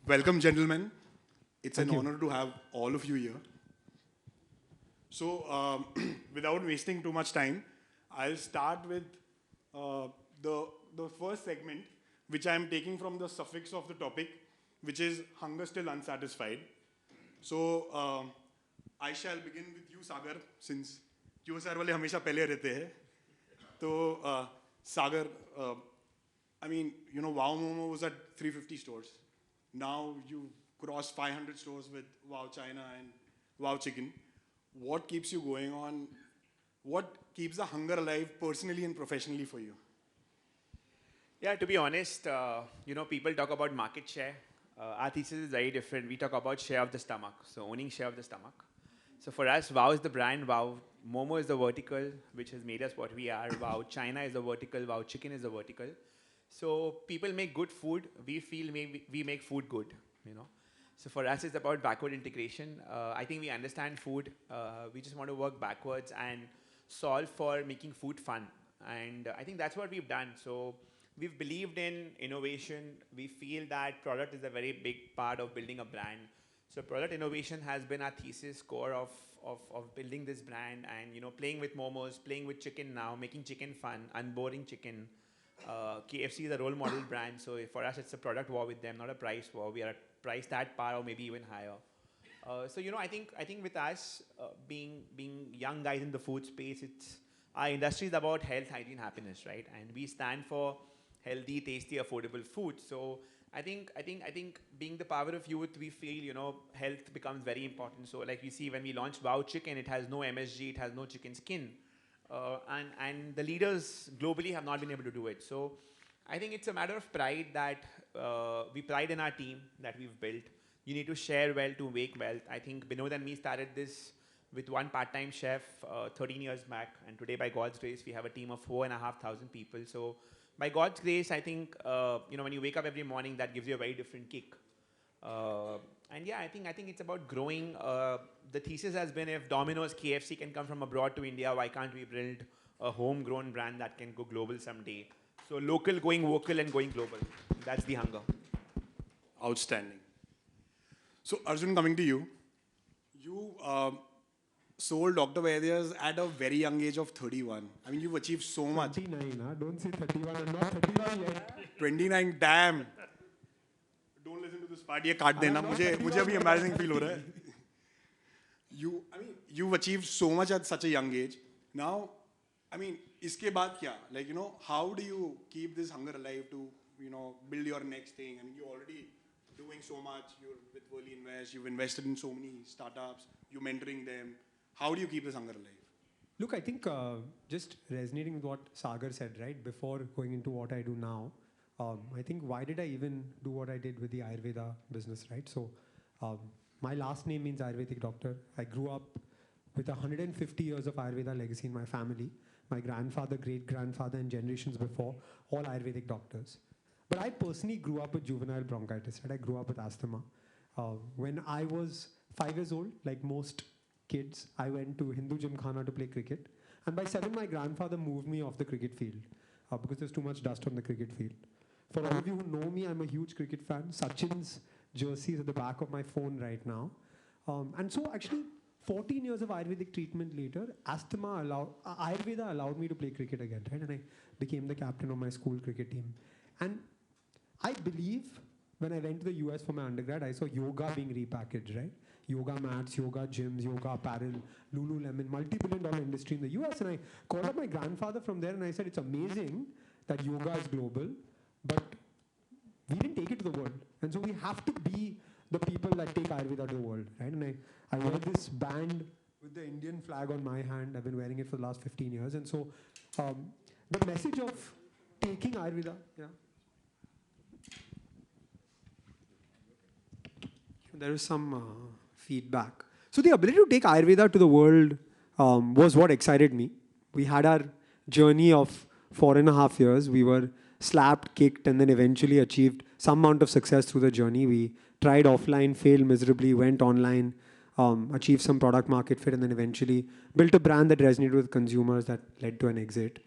Welcome, gentlemen. It's Thank an you. honor to have all of you here. So, without wasting too much time, I'll start with uh, the first segment, which I am taking from the suffix of the topic, which is hunger still unsatisfied. So, I shall begin with you, Sagar, since QSR वाले हमेशा पहले रहते हैं. तो Sagar, uh, I mean, Wow Momo was at 350 stores. Now you cross 500 stores with Wow China and Wow Chicken. What keeps you going on? What keeps the hunger alive personally and professionally for you? Yeah, to be honest, people talk about market share. Our thesis is very different. We talk about share of the stomach, so owning share of the stomach. So for us, Wow is the brand. Wow Momo is the vertical, which has made us what we are. Wow China is the vertical. Wow Chicken is the vertical. So people make good food. We feel we make food good. You know. So for us, it's about backward integration. I think we understand food. We just want to work backwards and solve for making food fun. And I think that's what we've done. So we've believed in innovation. We feel that product is a very big part of building a brand. So product innovation has been our thesis core of building this brand and playing with momos, playing with chicken now, making chicken fun, unboring chicken. KFC is a role model brand, so for us it's a product war with them, not a price war. We are at price that par or maybe even higher. I think with us being young guys in the food space, it's our industry is about health, hygiene, happiness, right? And we stand for healthy, tasty, affordable food. So I think being the power of youth, we feel health becomes very important. So like we see when we launched Wow Chicken, it has no MSG, it has no chicken skin, and the leaders globally have not been able to do it. So I think it's a matter of pride that we pride in our team that we've built. You need to share well to make wealth. I think Binod and me started this with one part-time chef 13 years back, and today by God's grace we have a team of 4,500 people. So by God's grace, I think when you wake up every morning, that gives you a very different kick. And yeah, I think it's about growing. The thesis has been if Domino's, KFC can come from abroad to India, why can't we build a homegrown brand that can go global someday? So local going vocal and going global. That's the hunger. Outstanding. So, Arjun, coming to you, you sold Dr. Vaidya's at a very young age of 31. I mean, you've achieved so much. 29, huh? Don't say 31. I'm not 31 yet. 29, damn. Don't listen to this part. ये काट देना. मुझे अभी embarrassing feel हो रहा है. You've achieved so much at such a young age. Now, I mean, इसके बाद क्या? Like, how do you keep this hunger alive to, build your next thing? I mean, you're already doing so much. You're with Whirly Invest. You've invested in so many startups. You're mentoring them. How do you keep this hunger alive? Look, I think just resonating with what Sagar said, right, before going into what I do now, I think why did I even do what I did with the Ayurveda business, right? So my last name means Ayurvedic doctor. I grew up with 150 years of Ayurveda legacy in my family. My grandfather, great-grandfather, and generations before, all Ayurvedic doctors. But I personally grew up with juvenile bronchitis, right? I grew up with asthma. When I was 5 years old, like most kids, I went to Hindu Gymkhana to play cricket. And by 7, my grandfather moved me off the cricket field because there's too much dust on the cricket field. For all of you who know me, I'm a huge cricket fan. Sachin's jersey is at the back of my phone right now. And so actually, 14 years of Ayurvedic treatment later, Ayurveda allowed me to play cricket again, right? And I became the captain of my school cricket team. And I believe when I went to the US for my undergrad, I saw yoga being repackaged, right? Yoga mats, yoga gyms, yoga apparel, Lululemon, multi-billion-dollar industry in the US. And I called up my grandfather from there and I said, it's amazing that yoga is global, but we didn't take it to the world. And so we have to be the people that take Ayurveda to the world, right? And I wear this band with the Indian flag on my hand. I've been wearing it for the last 15 years. And so the message of taking Ayurveda, yeah. There is some feedback. So the ability to take Ayurveda to the world was what excited me. We had our journey of 4.5 years. We were slapped, kicked, and then eventually achieved some amount of success through the journey. We tried offline, failed miserably, went online, achieved some product market fit, and then eventually built a brand that resonated with consumers that led to an exit.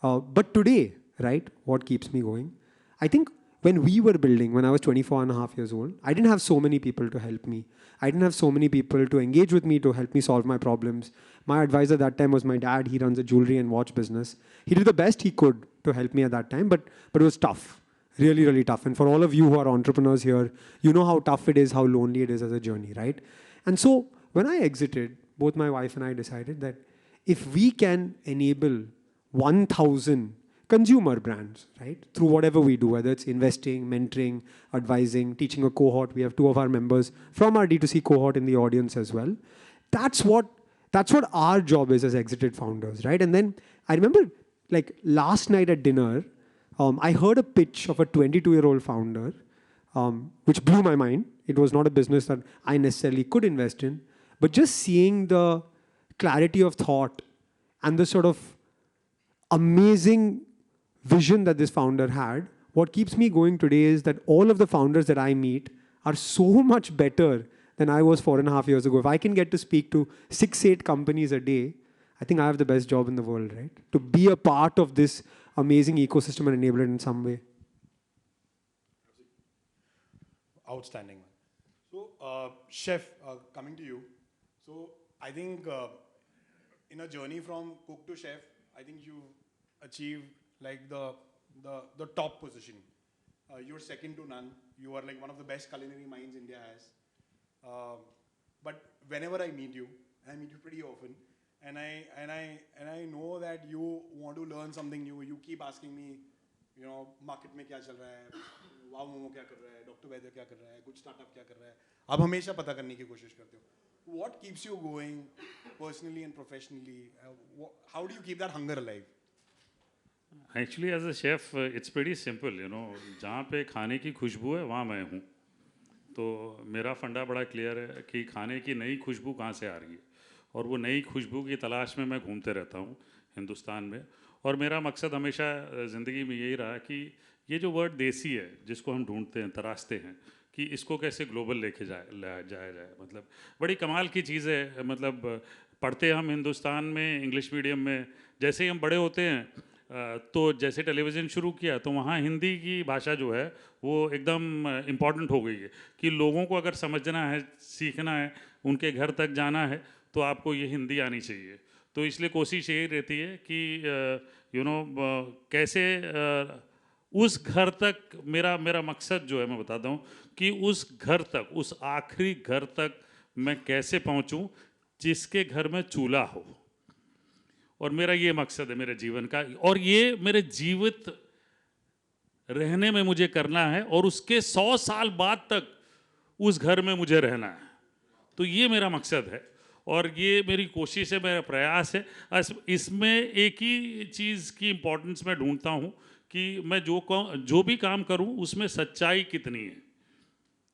But today, right, what keeps me going? I think when we were building, when I was 24 and a half years old, I didn't have so many people to help me. I didn't have so many people to engage with me to help me solve my problems. My advisor that time was my dad. He runs a jewelry and watch business. He did the best he could to help me at that time, but it was tough. Really, really tough. And for all of you who are entrepreneurs here, you know how tough it is, how lonely it is as a journey, right? And so when I exited, both my wife and I decided that if we can enable 1,000 consumer brands, right, through whatever we do, whether it's investing, mentoring, advising, teaching a cohort. We have 2 of our members from our D2C cohort in the audience as well. That's what our job is as exited founders, right? And then I remember, like last night at dinner, I heard a pitch of a 22-year-old founder, which blew my mind. It was not a business that I necessarily could invest in, but just seeing the clarity of thought and the sort of amazing vision that this founder had, what keeps me going today is that all of the founders that I meet are so much better than I was 4.5 years ago. If I can get to speak to 6, 8 companies a day, I think I have the best job in the world, right? To be a part of this amazing ecosystem and enable it in some way. Outstanding, man. So, Chef, coming to you. So, I think in a journey from cook to chef, I think you achieved like the top position. You're second to none. You are like one of the best culinary minds India has. But whenever I meet you, and I meet you pretty often, and I know that you want to learn something new. You keep asking me, you know, market में क्या चल रहा है, wow momo क्या कर रहा है, Dr. Vaidya क्या कर रहा है, कुछ startup क्या कर रहा है. आप हमेशा पता करने की कोशिश करते हो. What keeps you going, personally and professionally? How do you keep that hunger alive? Actually, as a chef, it's pretty simple, you know. जहाँ पे खाने की खुशबू है, वहाँ मैं हूँ. तो मेरा फंडा बड़ा क्लियर है कि खाने की नई खुशबू कहाँ से आ रही है, और वो नई खुशबू की तलाश में मैं घूमते रहता हूँ हिंदुस्तान में. और मेरा मकसद हमेशा ज़िंदगी में यही रहा कि ये जो वर्ड देसी है, जिसको हम ढूंढते हैं, तराशते हैं, कि इसको कैसे ग्लोबल लेके जाया जाए. मतलब बड़ी कमाल की चीज़ है. मतलब पढ़ते हम हिंदुस्तान में इंग्लिश मीडियम में, जैसे ही हम बड़े होते हैं तो जैसे टेलीविज़न शुरू किया तो वहाँ हिंदी की भाषा जो है वो एकदम इम्पॉर्टेंट हो गई है कि लोगों को अगर समझना है, सीखना है, उनके घर तक जाना है, तो आपको ये हिंदी आनी चाहिए. तो इसलिए कोशिश यही रहती है कि यू नो कैसे उस घर तक मेरा मकसद जो है, मैं बताता हूँ कि उस घर तक, उस आखिरी घर तक मैं कैसे पहुँचूँ जिसके घर में चूल्हा हो. और मेरा ये मकसद है मेरे जीवन का, और ये मेरे जीवित रहने में मुझे करना है, और उसके 100 साल बाद तक उस घर में मुझे रहना है. तो ये मेरा मकसद है और ये मेरी कोशिश है, मेरा प्रयास है. इसमें एक ही चीज़ की इम्पोर्टेंस मैं ढूंढता हूँ कि मैं जो भी काम करूँ उसमें सच्चाई कितनी है,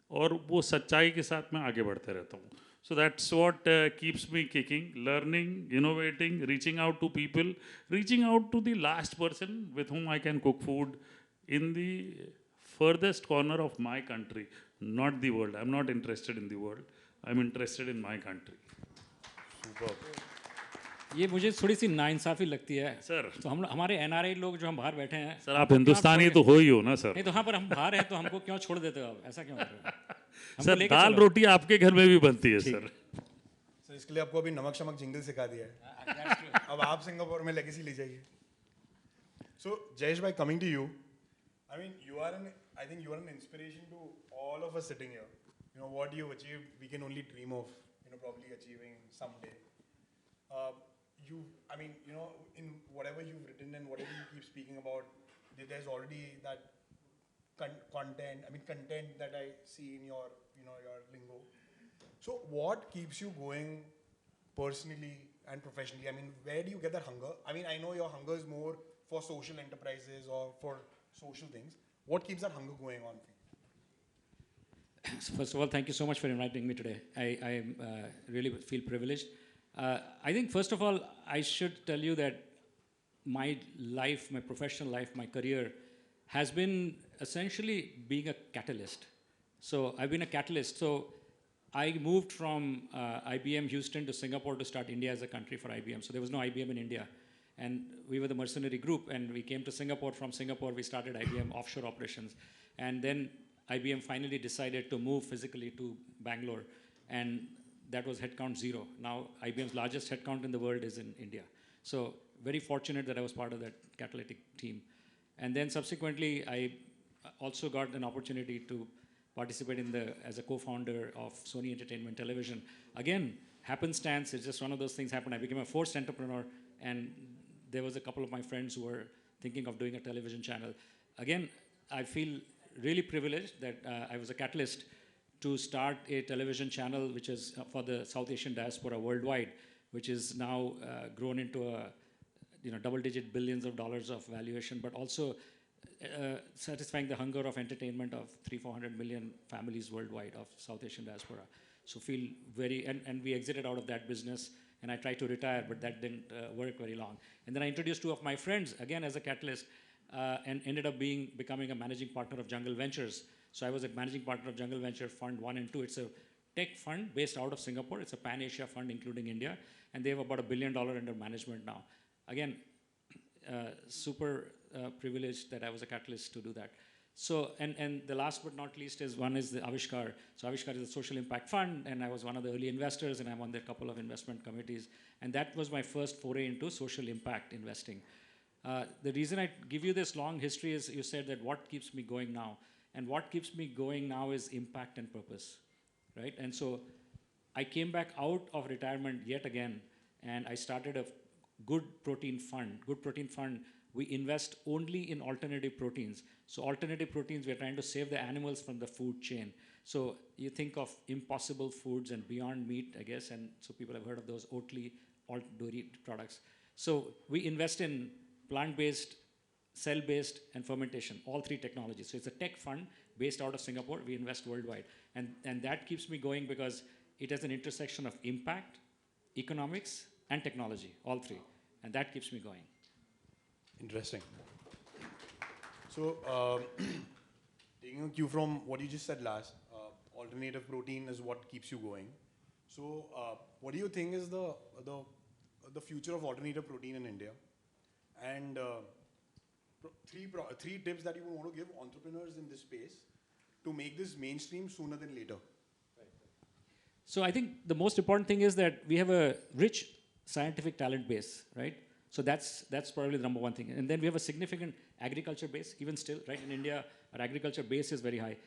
और वो सच्चाई के साथ मैं आगे बढ़ते रहता हूँ. So that's what keeps me kicking, learning, innovating, reaching out to people, reaching out to the last person with whom I can cook food in the furthest corner of my country, not the world. I'm not interested in the world. I'm interested in my country. Superb. ये मुझे थोड़ी सी नाइंसाफ़ी लगती है sir. तो हम हमारे NRI लोग जो हम बाहर बैठे हैं सर आप हिंदुस्तानी तो हो ही हो ना सर. नहीं तो हाँ, पर हम बाहर हैं तो हमको क्यों छोड़ देते हो आप, ऐसा क्यों कर रहे हो? सर दाल रोटी आपके घर में भी बनती है सर. सर इसके लिए आपको अभी नमक शमक जिंगल सिखा दिया है. अब आप सिंगापुर में लेगेसी ले जाइए. So Jayesh bhai, coming to you, I mean I think you are an inspiration to all of us sitting here. You know what you've achieved, we can only dream of, you know, probably achieving someday. I mean, you know, in whatever you've written and whatever you keep speaking about, there's already that content that I see in your, you know, your lingo. So what keeps you going personally and professionally? I mean, where do you get that hunger? I mean, I know your hunger is more for social enterprises or for social things. What keeps that hunger going on for you? First of all, thank you so much for inviting me today. I really feel privileged. I think first of all, I should tell you that my life, my professional life, my career has been essentially being a catalyst. So I've been a catalyst. So I moved from IBM Houston to Singapore to start India as a country for IBM. So there was no IBM in India. And we were the mercenary group, and we came to Singapore. From Singapore, we started IBM offshore operations. And then IBM finally decided to move physically to Bangalore, and that was headcount 0. Now IBM's largest headcount in the world is in India. So very fortunate that I was part of that catalytic team. And then subsequently, I also got an opportunity to participate as a co-founder of Sony Entertainment Television. Again, happenstance, it's just one of those things happened. I became a forced entrepreneur, and there was a couple of my friends who were thinking of doing a television channel. Again, I feel really privileged that I was a catalyst to start a television channel which is for the South Asian diaspora worldwide, which is now grown into a double-digit billions of dollars of valuation, but also satisfying the hunger of entertainment of 300-400 million families worldwide of South Asian diaspora. So feel very, and we exited out of that business, and I tried to retire, but that didn't work very long. And then I introduced 2 of my friends, again as a catalyst, and ended up becoming a managing partner of Jungle Ventures. So I was a managing partner of Jungle Venture Fund 1 and 2. It's a tech fund based out of Singapore. It's a pan-Asia fund, including India, and they have about $1 billion under management now. Again, super privileged that I was a catalyst to do that. So, and the last but not least is one is the Avishkar. So Avishkar is a social impact fund, and I was one of the early investors, and I'm on their couple of investment committees. And that was my first foray into social impact investing. The reason I give you this long history is you said that what keeps me going now? And what keeps me going now is impact and purpose, right? And so I came back out of retirement yet again, and I started a good protein fund. Good protein fund, we invest only in alternative proteins. So alternative proteins, we're trying to save the animals from the food chain. So you think of Impossible Foods and Beyond Meat, I guess, and so people have heard of those Oatly, alt dairy products. So we invest in plant-based, cell-based, and fermentation, all 3 technologies. So it's a tech fund based out of Singapore. We invest worldwide. And that keeps me going because it has an intersection of impact, economics, and technology, all 3. And that keeps me going. Interesting. So, taking a cue from what you just said last, alternative protein is what keeps you going. So, what do you think is the future of alternative protein in India? And 3 tips that you would want to give entrepreneurs in this space to make this mainstream sooner than later. So I think the most important thing is that we have a rich scientific talent base, right? So that's probably the number one thing. And then we have a significant agriculture base, even still, right? In India, our agriculture base is very high.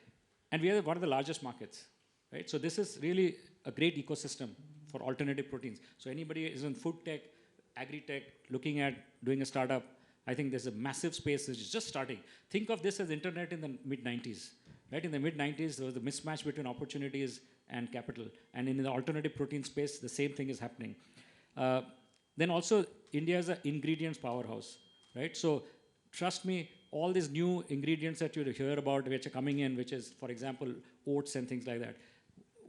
And we are one of the largest markets, right? So this is really a great ecosystem for alternative proteins. So anybody is in food tech, agri-tech, looking at doing a startup, I think there's a massive space which is just starting. Think of this as internet in the mid-90s, right? In the mid-90s, there was a mismatch between opportunities and capital. And in the alternative protein space, the same thing is happening. Then also, India is an ingredients powerhouse, right? So trust me, all these new ingredients that you hear about which are coming in, which is, for example, oats and things like that,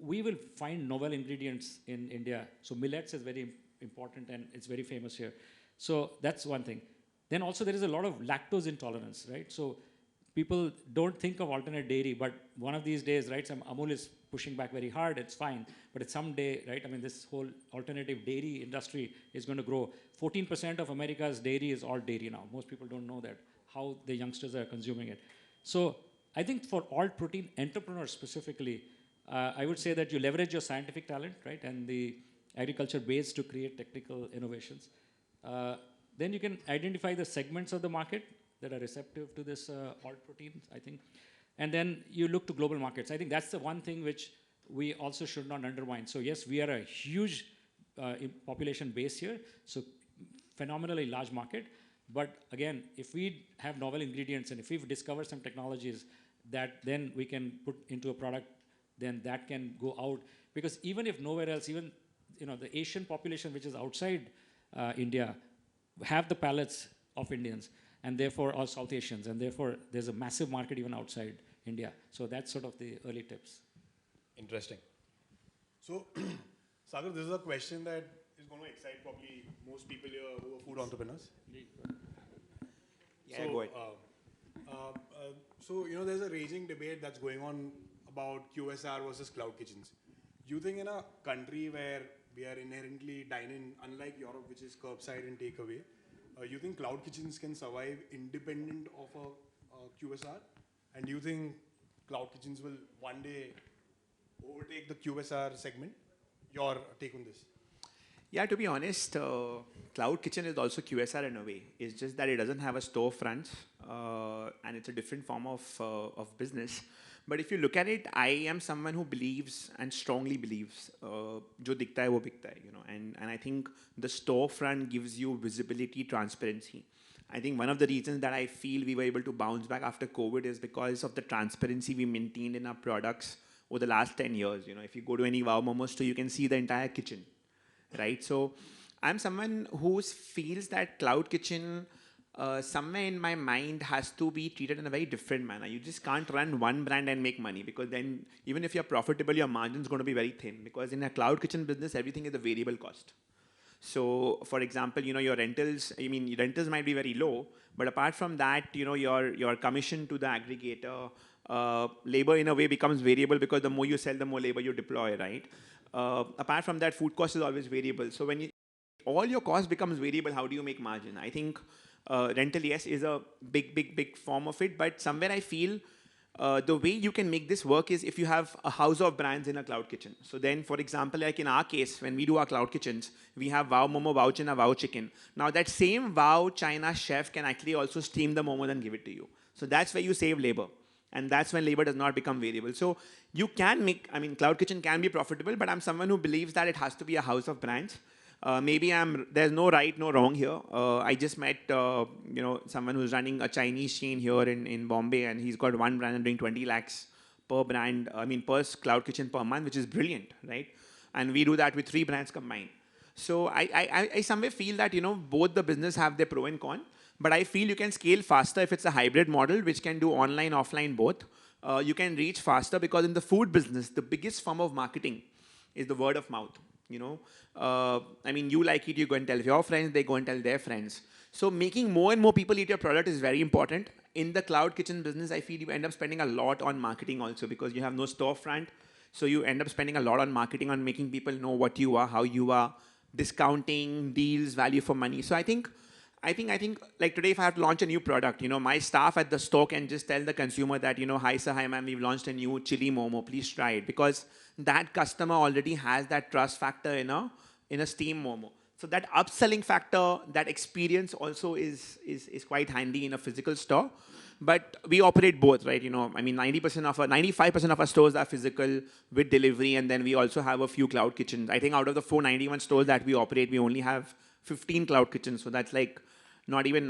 we will find novel ingredients in India. So millets is very important, and it's very famous here. So that's one thing. Then also there is a lot of lactose intolerance, right? So people don't think of alternate dairy, but one of these days, right, some Amul is pushing back very hard, it's fine. But it's someday, right, I mean, this whole alternative dairy industry is going to grow. 14% of America's dairy is all dairy now. Most people don't know that, how the youngsters are consuming it. So I think for alt protein entrepreneurs specifically, I would say that you leverage your scientific talent, right, and the agriculture base to create technical innovations. Then you can identify the segments of the market that are receptive to this alt proteins, I think. And then you look to global markets. I think that's the one thing which we also should not undermine. So yes, we are a huge population base here, so phenomenally large market. But again, if we have novel ingredients and if we've discovered some technologies that then we can put into a product, then that can go out. Because even if nowhere else, even the Asian population which is outside India have the palates of Indians, and therefore are South Asians, and therefore there's a massive market even outside India. So that's sort of the early tips. Interesting. So, Sagar, this is a question that is going to excite probably most people here who are food entrepreneurs. Yeah, So, go ahead. So, there's a raging debate that's going on about QSR versus cloud kitchens. Do you think in a country where we are inherently dine-in, unlike Europe, which is curbside and takeaway, you think cloud kitchens can survive independent of a QSR? And do you think cloud kitchens will one day overtake the QSR segment? Your take on this? Yeah, to be honest, Cloud Kitchen is also QSR in a way. It's just that it doesn't have a storefront, and it's a different form of business. But if you look at it, I am someone who believes and strongly believes, जो दिखता है वो बिकता है, you know. And I think the storefront gives you visibility, transparency. I think one of the reasons that I feel we were able to bounce back after COVID is because of the transparency we maintained in our products over the last 10 years. You know, if you go to any Wow Momo store, you can see the entire kitchen, right? So I'm someone who feels that Cloud Kitchen, somewhere in my mind, has to be treated in a very different manner. You just can't run one brand and make money, because then even if you're profitable, your margin is going to be very thin, because in a Cloud Kitchen business, everything is a variable cost. So, for example, you know, your rentals, I mean, rentals might be very low, but apart from that, you know, your commission to the aggregator, labor in a way becomes variable, because the more you sell, the more labor you deploy, right? Apart from that, food cost is always variable. So when all your cost becomes variable, how do you make margin? I think rental, yes, is a big form of it, but somewhere I feel the way you can make this work is if you have a house of brands in a cloud kitchen. So then, for example, like in our case, when we do our cloud kitchens, we have Wow Momo, Wow China, Wow Chicken. Now that same Wow China chef can actually also steam the momo and give it to you. So that's where you save labor. And that's when labor does not become variable. So you can make, I mean, cloud kitchen can be profitable, but I'm someone who believes that it has to be a house of brands. Maybe there's no right, no wrong here. I just met, you know, someone who's running a Chinese chain here in Bombay, and he's got one brand and doing 20 lakhs per brand, I mean, per cloud kitchen per month, which is brilliant, right? And we do that with 3 brands combined. So I somewhere feel that, you know, both the business have their pro and con, but I feel you can scale faster if it's a hybrid model, which can do online, offline, both. You can reach faster, because in the food business, the biggest form of marketing is the word of mouth. You know, I mean, you like it, you go and tell your friends, they go and tell their friends. So making more and more people eat your product is very important. In the cloud kitchen business, I feel you end up spending a lot on marketing also, because you have no storefront. So you end up spending a lot on marketing, on making people know what you are, how you are, discounting, deals, value for money. So I think like today, if I have to launch a new product, you know, my staff at the store can just tell the consumer that, you know, hi sir, hi ma'am, we've launched a new chili momo, please try it, because that customer already has that trust factor in a steam momo. So that upselling factor, that experience also is quite handy in a physical store. But we operate both, right? You know, I mean, 95% of our stores are physical with delivery, and then we also have a few cloud kitchens. I think out of the 491 stores that we operate, we only have 15 cloud kitchens. So that's like not even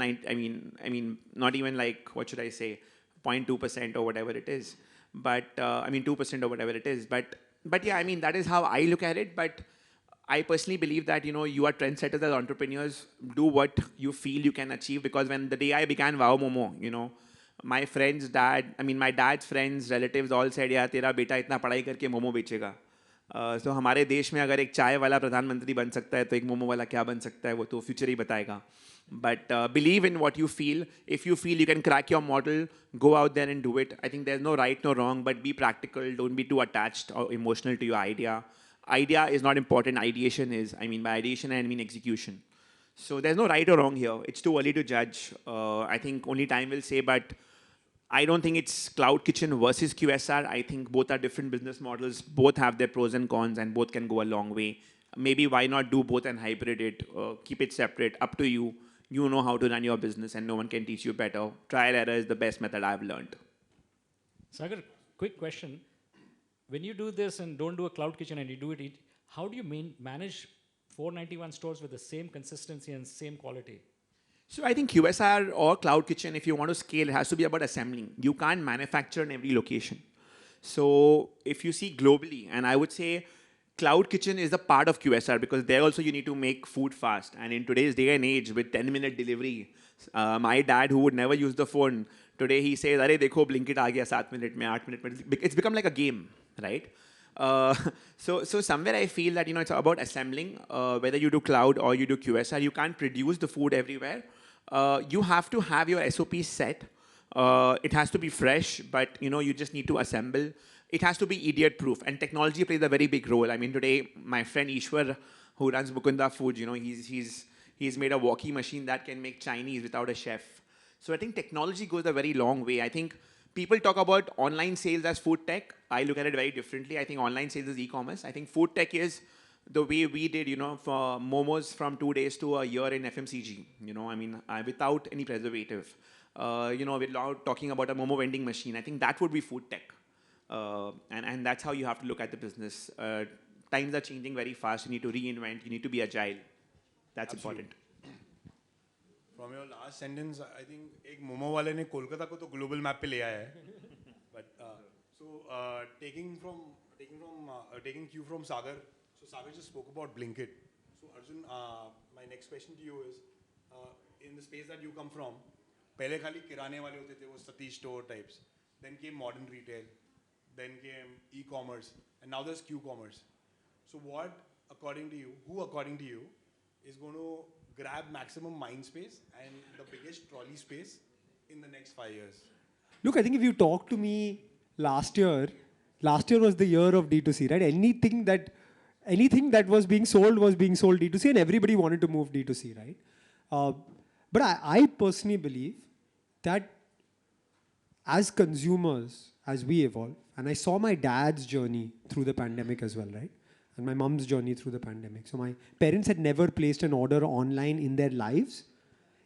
not even like, what should I say, 0.2% or whatever it is. But I mean 2% or whatever it is. But yeah, I mean, that is how I look at it. But I personally believe that, you know, you are trendsetters as entrepreneurs. Do what you feel you can achieve, because when the day I began Wow Momo, you know, my dad's friends, relatives all said, यार तेरा बेटा इतना पढ़ाई करके मोमो बेचेगा. So हमारे देश में अगर एक चाय वाला प्रधानमंत्री बन सकता है, तो एक मोमो वाला क्या बन सकता है, वो तो फ्यूचर ही बताएगा. But believe in what you feel. If you feel you can crack your model, go out there and do it. I think there's no right, no wrong, but be practical. Don't be too attached or emotional to your idea. Idea is not important. Ideation is. I mean, by ideation, I mean execution. So there's no right or wrong here. It's too early to judge. I think only time will say, but I don't think it's cloud kitchen versus QSR. I think both are different business models. Both have their pros and cons, and both can go a long way. Maybe why not do both and hybrid it? Keep it separate. Up to you. You know how to run your business, and no one can teach you better. Trial error is the best method I've learned. Sagar, quick question. When you do this and don't do a cloud kitchen and you do it, how do you manage 491 stores with the same consistency and same quality? So I think QSR or cloud kitchen, if you want to scale, it has to be about assembling. You can't manufacture in every location. So if you see globally, and I would say cloud kitchen is a part of QSR, because there also you need to make food fast. And in today's day and age, with 10-minute delivery, my dad, who would never use the phone, today he says, "Arey dekho, Blinkit aa gaya 7 minute mein, 8 minute mein." It's become like a game, right? So somewhere I feel that, you know, it's about assembling. Whether you do cloud or you do QSR, you can't produce the food everywhere. You have to have your SOPs set. It has to be fresh, but, you know, you just need to assemble. It has to be idiot proof, and technology plays a very big role. I mean, today my friend Ishwar, who runs Mukunda Foods, you know, he's made a walkie machine that can make Chinese without a chef. So I think technology goes a very long way. I think people talk about online sales as food tech. I look at it very differently. I think online sales is e-commerce. I think food tech is the way we did, for momos from 2 days to a year in FMCG. Without any preservative. We're now talking about a momo vending machine. I think that would be food tech. And that's how you have to look at the business. Times are changing very fast. You need to reinvent. You need to be agile. That's Absolutely. important. From your last sentence, I think एक मोमो वाले ने कोलकाता को तो global map पे ले आया है. But taking cue from Sagar, so Sagar just spoke about Blinkit. So Arjun, my next question to you is, in the space that you come from, पहले खाली किराने वाले होते थे वो Satish store types. Then came modern retail. Then came e-commerce, and now there's Q-commerce. So who according to you, is going to grab maximum mind space and the biggest trolley space in the next 5 years? Look, I think if you talk to me last year was the year of D2C, right? Anything that was being sold D2C, and everybody wanted to move D2C, right? But I personally believe that as consumers, as we evolve, and I saw my dad's journey through the pandemic as well, right? And my mom's journey through the pandemic. So my parents had never placed an order online in their lives,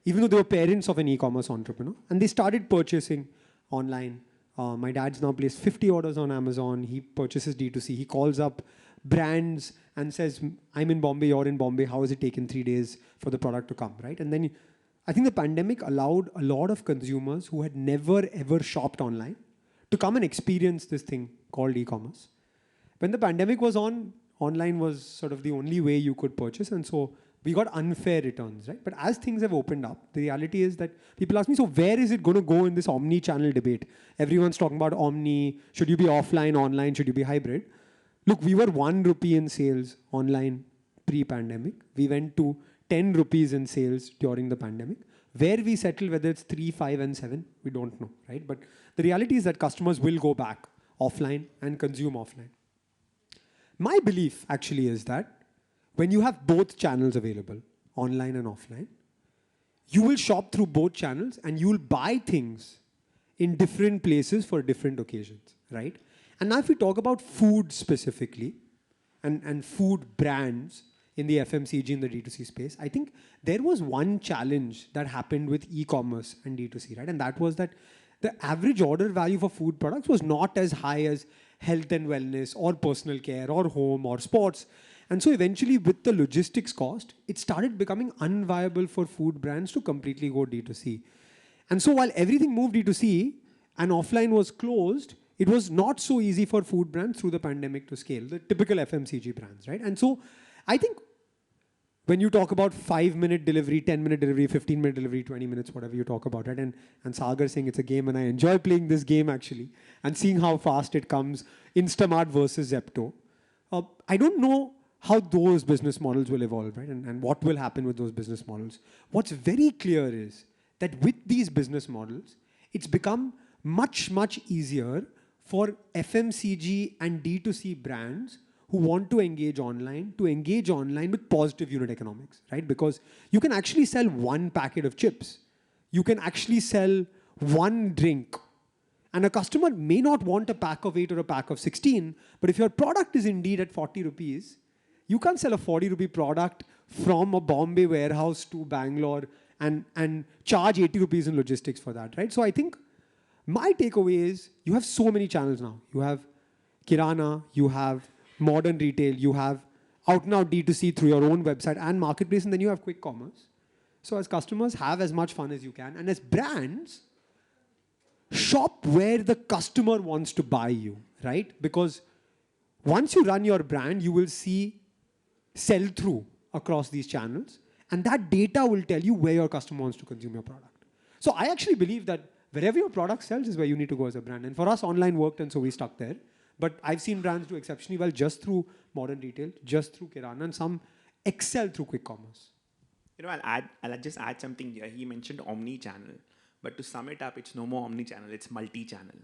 even though they were parents of an e-commerce entrepreneur. And they started purchasing online. My dad's now placed 50 orders on Amazon. He purchases D2C. He calls up brands and says, I'm in Bombay, you're in Bombay. How has it taken 3 days for the product to come, right? And then I think the pandemic allowed a lot of consumers who had never ever shopped online to come and experience this thing called e-commerce. When the pandemic was on, online was sort of the only way you could purchase, and so we got unfair returns, right? But as things have opened up, the reality is that people ask me, so where is it going to go in this omni-channel debate? Everyone's talking about omni, should you be offline, online, should you be hybrid? Look, we were 1 rupee in sales online pre-pandemic. We went to 10 rupees in sales during the pandemic. Where we settle, whether it's 3, 5, and 7, we don't know, right? But the reality is that customers will go back offline and consume offline. My belief actually is that when you have both channels available, online and offline, you will shop through both channels and you will buy things in different places for different occasions, right? And now if we talk about food specifically and food brands in the FMCG in the D2C space, I think there was one challenge that happened with e-commerce and D2C, right? And that was that the average order value for food products was not as high as health and wellness or personal care or home or sports. And so eventually with the logistics cost, it started becoming unviable for food brands to completely go D2C. And so while everything moved D2C and offline was closed, it was not so easy for food brands through the pandemic to scale, the typical FMCG brands, right? And so I think when you talk about 5-minute delivery, 10-minute delivery, 15-minute delivery, 20 minutes, whatever you talk about, right? And Sagar saying it's a game, and I enjoy playing this game actually, and seeing how fast it comes, Instamart versus Zepto. I don't know how those business models will evolve, right? And what will happen with those business models. What's very clear is that with these business models, it's become much, much easier for FMCG and D2C brands who want to engage online with positive unit economics, right? Because you can actually sell one packet of chips. You can actually sell one drink. And a customer may not want a pack of 8 or a pack of 16, but if your product is indeed at 40 rupees, you can't sell a 40 rupee product from a Bombay warehouse to Bangalore and charge 80 rupees in logistics for that, right? So I think my takeaway is you have so many channels now. You have Kirana, you have modern retail, you have out and out D2C through your own website and marketplace, and then you have quick commerce. So as customers, have as much fun as you can. And as brands, shop where the customer wants to buy you, right? Because once you run your brand, you will see sell-through across these channels. And that data will tell you where your customer wants to consume your product. So I actually believe that wherever your product sells is where you need to go as a brand. And for us, online worked, and so we stuck there. But I've seen brands do exceptionally well just through modern retail, just through Kirana, and some excel through quick commerce. I'll just add something here. He mentioned omni-channel. But to sum it up, it's no more omni-channel, it's multi-channel.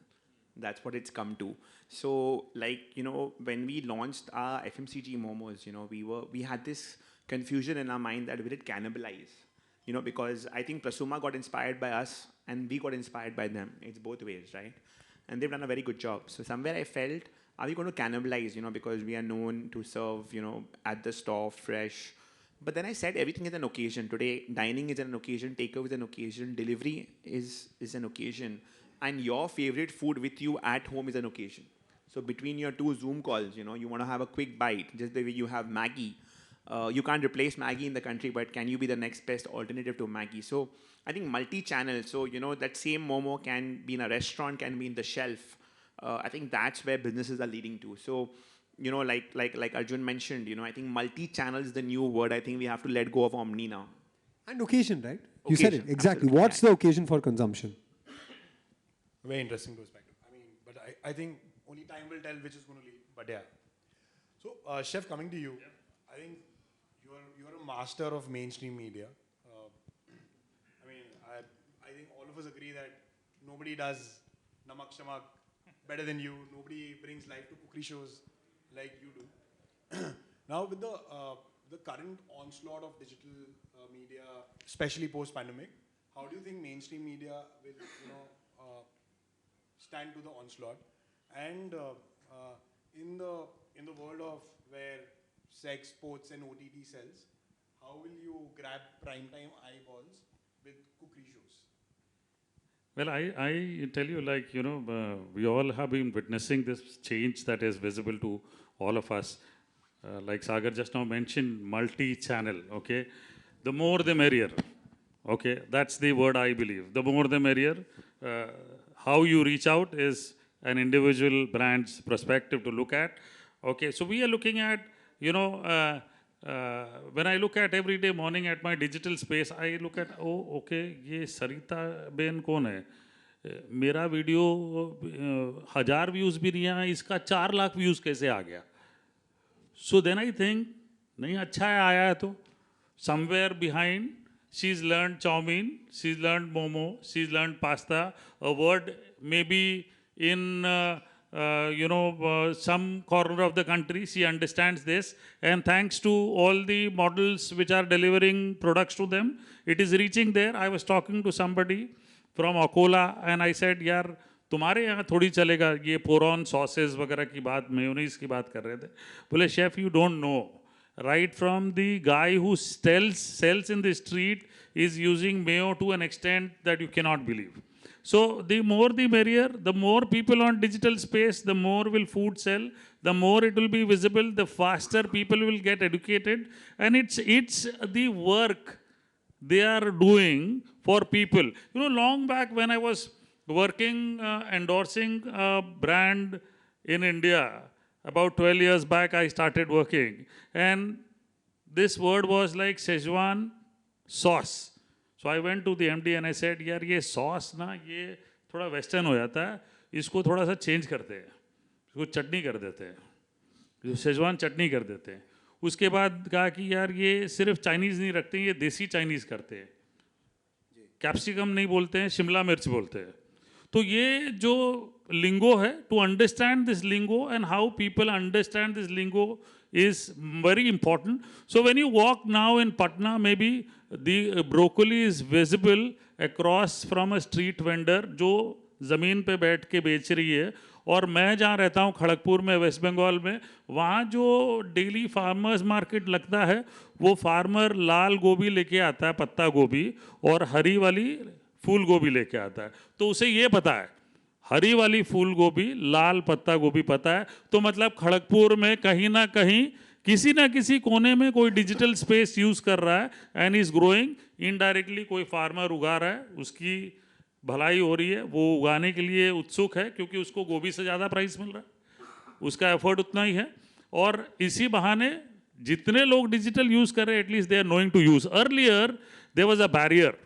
That's what it's come to. So, when we launched our FMCG momos, we had this confusion in our mind that will it cannibalize? Because I think Prasuma got inspired by us and we got inspired by them. It's both ways, right? And they've done a very good job. So somewhere I felt, are we going to cannibalize, because we are known to serve, at the store, fresh. But then I said, everything is an occasion. Today, dining is an occasion, takeout is an occasion, delivery is an occasion. And your favorite food with you at home is an occasion. So between your 2 Zoom calls, you want to have a quick bite, just the way you have Maggie. You can't replace Maggie in the country, but can you be the next best alternative to Maggie? So I think multi-channel, so that same momo can be in a restaurant, can be in the shelf. I think that's where businesses are leading to. So, like Arjun mentioned, I think multi-channel is the new word. I think we have to let go of omni now. And occasion, right? You said it, exactly. Absolutely. What's the occasion for consumption? Very interesting perspective. But I think only time will tell which is going to lead. But yeah. So, Chef, coming to you, I think you're a master of mainstream media. I think all of us agree that nobody does Namak Shamak better than you. Nobody brings life to cookery shows like you do. Now, with the current onslaught of digital media, especially post-pandemic, how do you think mainstream media will, stand to the onslaught? And in the world of where sex, sports, and OTT sells, how will you grab primetime eyeballs with cookery shows? Well, I tell you, we all have been witnessing this change that is visible to all of us. Like Sagar just now mentioned, multi-channel, okay? The more the merrier, okay? That's the word I believe. The more the merrier. How you reach out is an individual brand's perspective to look at. Okay, so we are looking at, when I look at every day morning at my digital space, I look at, oh, okay, ये सरिता Ben कौन है? मेरा video 1000 views भी नहीं आया, इसका 4 lakh views कैसे आ गया? So then I think, नहीं अच्छा है आया है तो somewhere behind, she's learned chow mein, she's learned momo, she's learned pasta, a word maybe in some corner of the country, she understands this, and thanks to all the models which are delivering products to them, it is reaching there. I was talking to somebody from Akola, and I said, यार तुम्हारे यहाँ थोड़ी चलेगा ये पोरॉन sauces वगैरह की बात, mayonnaise की बात कर रहे थे. बोले chef you don't know, right from the guy who sells in the street is using mayo to an extent that you cannot believe. So the more the merrier, the more people on digital space, the more will food sell, the more it will be visible, the faster people will get educated, and it's the work they are doing for people. Long back when I was working, endorsing a brand in India, about 12 years back I started working, and this word was like Szechuan sauce. So I went to the MD and I said, यार ये sauce ना ये थोड़ा western हो जाता है, इसको थोड़ा सा change करते हैं, इसको चटनी कर देते हैं, जो Szechuan चटनी कर देते हैं. उसके बाद कहा कि यार ये सिर्फ चाइनीज़ नहीं रखते हैं, ये देसी चाइनीज़ करते हैं, कैप्सिकम नहीं बोलते हैं, शिमला मिर्च बोलते हैं. तो ये जो lingo है, to understand this lingo and how people understand this lingo is very important. So when you walk now in Patna, maybe the broccoli is visible across from a street vendor जो ज़मीन पे बैठ के बेच रही है. और मैं जहाँ रहता हूँ खड़गपुर में, वेस्ट बंगाल में, वहाँ जो डेली फार्मर्स मार्केट लगता है, वो फार्मर लाल गोभी लेके आता है, पत्ता गोभी, और हरी वाली फूल गोभी लेके आता है. तो उसे ये पता है हरी वाली फूल गोभी, लाल पत्ता गोभी पता है. तो मतलब खड़गपुर में कहीं ना कहीं किसी ना किसी कोने में कोई डिजिटल स्पेस यूज़ कर रहा है एंड इज़ ग्रोइंग. इनडायरेक्टली कोई फार्मर उगा रहा है, उसकी भलाई हो रही है, वो उगाने के लिए उत्सुक है क्योंकि उसको गोभी से ज़्यादा प्राइस मिल रहा है, उसका एफर्ट उतना ही है. और इसी बहाने जितने लोग डिजिटल यूज़ कर रहे हैं, at least they are knowing to use. Earlier there was a barrier.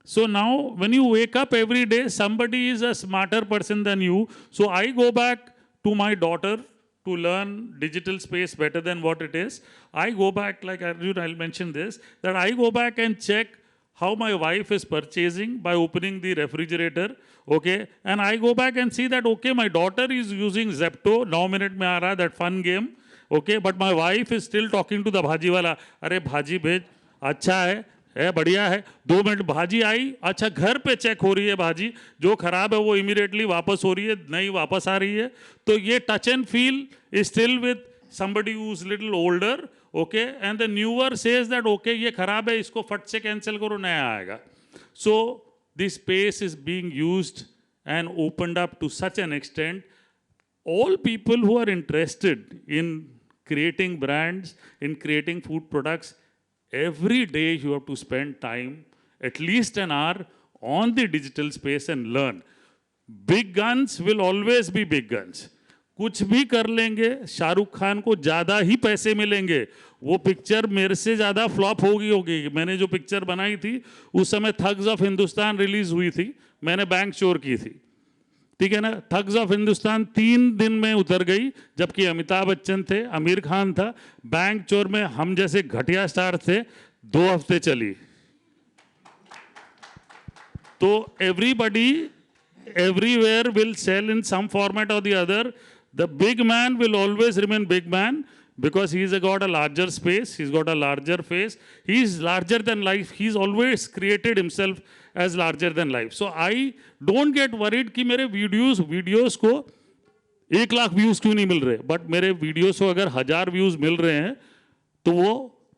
So now when you wake up every day, somebody is a smarter person than you. So I go back to my daughter to learn digital space better than what it is. I go back, like Arjun, I'll mention this, that I go back and check how my wife is purchasing by opening the refrigerator, okay? And I go back and see that, okay, my daughter is using Zepto, 9 minute mein aa raha, that fun game, okay? But my wife is still talking to the bhaji wala, अरे भाजी भेज, अच्छा है, है बढ़िया है, 2 minute भाजी आई, अच्छा घर पे चेक हो रही है भाजी, जो खराब है वो इमीडिएटली वापस हो रही है, नई वापस आ रही है. तो ये touch and feel is still with somebody who's little older, okay, and the newer says that okay ये खराब है, इसको फट से कैंसिल करो, नया आएगा. So this space is being used and opened up to such an extent. All people who are interested in creating brands, in creating food products, every day you have to spend time, at least an hour, on the digital space and learn. Big guns will always be big guns. कुछ भी कर लेंगे, शाहरुख खान को ज़्यादा ही पैसे मिलेंगे, वो picture मेरे से ज़्यादा फ्लॉप होगी. मैंने जो पिक्चर बनाई थी उस समय थग्स ऑफ हिंदुस्तान रिलीज हुई थी, मैंने बैंक चोर की थी, ठीक है ना. थग्स ऑफ हिंदुस्तान 3 दिन में उतर गई, जबकि अमिताभ बच्चन थे, आमिर खान था. बैंक चोर में हम जैसे घटिया स्टार थे, 2 हफ्ते चली. तो everybody everywhere will sell in some format or the other. The big man will always remain big man because he's got a larger space, he's got a larger face, he's larger than life, he's always created himself as larger than life. So I don't get worried कि मेरे videos को 1 lakh views क्यों नहीं मिल रहे, but मेरे videos को अगर 1000 views मिल रहे हैं तो वो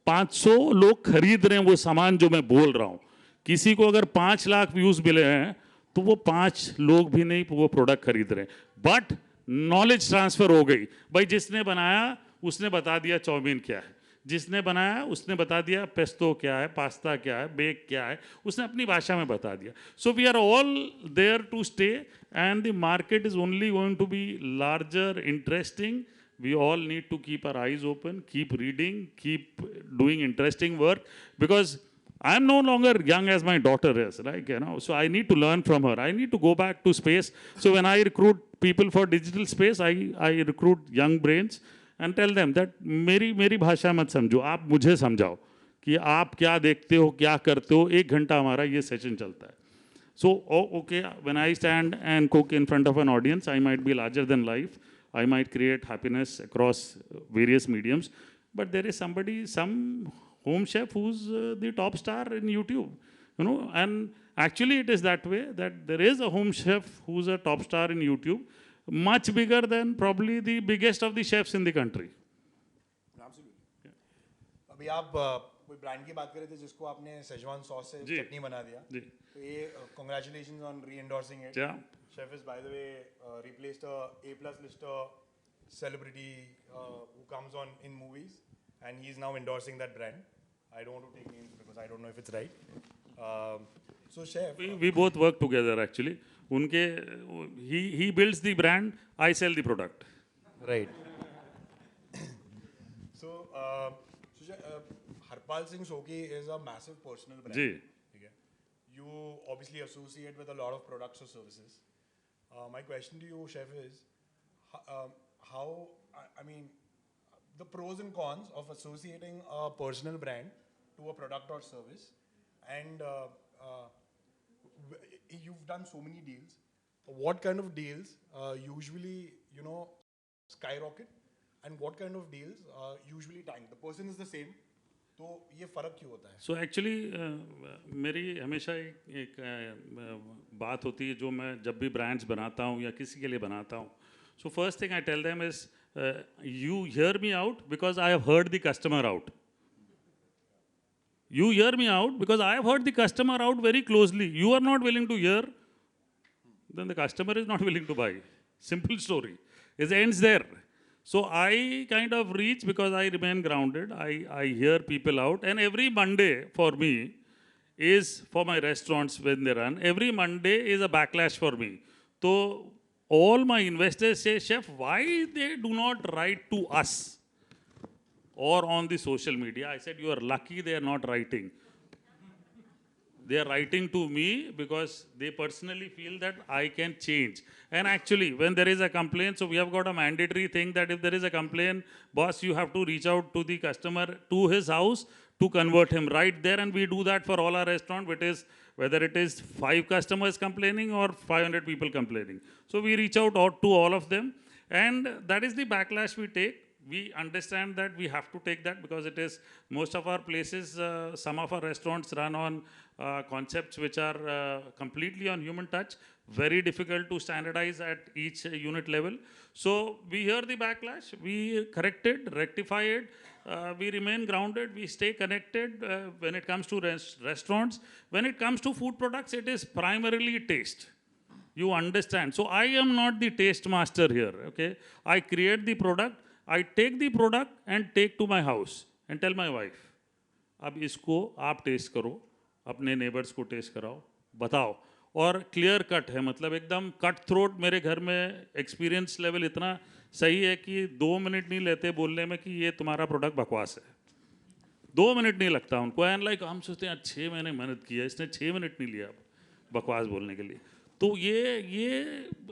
500 लोग खरीद रहे हैं वो सामान जो मैं बोल रहा हूँ. किसी को अगर 5 लाख views मिले हैं तो वो 5 लोग भी नहीं वो प्रोडक्ट खरीद रहे हैं. बट नॉलेज ट्रांसफर हो गई भाई, जिसने बनाया उसने बता दिया चाउमीन क्या है, जिसने बनाया उसने बता दिया पेस्टो क्या है, पास्ता क्या है, बेक क्या है, उसने अपनी भाषा में बता दिया. So we are all there to stay and the market is only going to be larger, interesting. We all need to keep our eyes open, keep reading, keep doing interesting work, because I am no longer young as my daughter is, right? You know, so I need to learn from her. I need to go back to space. So when I recruit people for digital space, I recruit young brains and tell them that मेरी भाषा मत समझो, आप मुझे समझाओ कि आप क्या देखते हो, क्या करते हो. 1 घंटा हमारा ये सेशन चलता है. So okay, when I stand and cook in front of an audience, I might be larger than life. I might create happiness across various mediums, but there is some home chef who's the top star in YouTube, you know. And actually it is that way, that there is a home chef who's a top star in YouTube, much bigger than probably the biggest of the chefs in the country. अभी आप कोई brand की बात कर रहे थे जिसको आपने सेजवान सॉस से चटनी बना दिया, तो ये congratulations on re-endorsing it. Yeah. Chef is, by the way, replaced a A+ lister celebrity who comes on in movies, and he's now endorsing that brand. I don't want to take names because I don't know if it's right. So chef, we both work together actually. उनके he builds the brand, I sell the product. Right. So Harpal Singh Soki is a massive personal brand. Ji. Okay. You obviously associate with a lot of products or services. My question to you, chef, is how, I mean, the pros and cons of associating a personal brand to a product or service, and you've done so many deals. What kind of deals usually, you know, skyrocket, and what kind of deals usually tank? The person is the same, तो ये फर्क क्यों होता है? So actually मेरी हमेशा एक बात होती है जो मैं जब भी ब्रांड्स बनाता हूँ या किसी के लिए बनाता हूँ. So first thing I tell them is you hear me out because I have heard the customer out. You hear me out because I have heard the customer out very closely. You are not willing to hear, then the customer is not willing to buy. Simple story. It ends there. So I kind of reach because I remain grounded. I hear people out, and every Monday for me is, for my restaurants when they run, every Monday is a backlash for me. So all my investors say, chef, why they do not write to us or on the social media? I said, you are lucky they are not writing. They are writing to me because they personally feel that I can change. And actually, when there is a complaint, so we have got a mandatory thing that if there is a complaint, boss, you have to reach out to the customer, to his house, to convert him right there. And we do that for all our restaurants, whether it is 5 customers complaining or 500 people complaining. So we reach out to all of them. And that is the backlash we take. we understand that we have to take that because it is most of our places, some of our restaurants run on concepts which are completely on human touch, very difficult to standardize at each unit level. So we hear the backlash, we correct it, rectify it, we remain grounded, we stay connected when it comes to restaurants. When it comes to food products, it is primarily taste. You understand. So I am not the taste master here, okay? I create the product, I take the product and take to my house and tell my wife, अब इसको आप test करो, अपने neighbours को test कराओ, बताओ. और clear cut है, मतलब एकदम कट थ्रोट. मेरे घर में एक्सपीरियंस लेवल इतना सही है कि 2 मिनट नहीं लेते बोलने में कि ये तुम्हारा प्रोडक्ट बकवास है. 2 मिनट नहीं लगता उनको. एंड लाइक हम सोचते हैं 6 महीने मेहनत की है, इसने 6 मिनट नहीं लिया बकवास बोलने के लिए. तो ये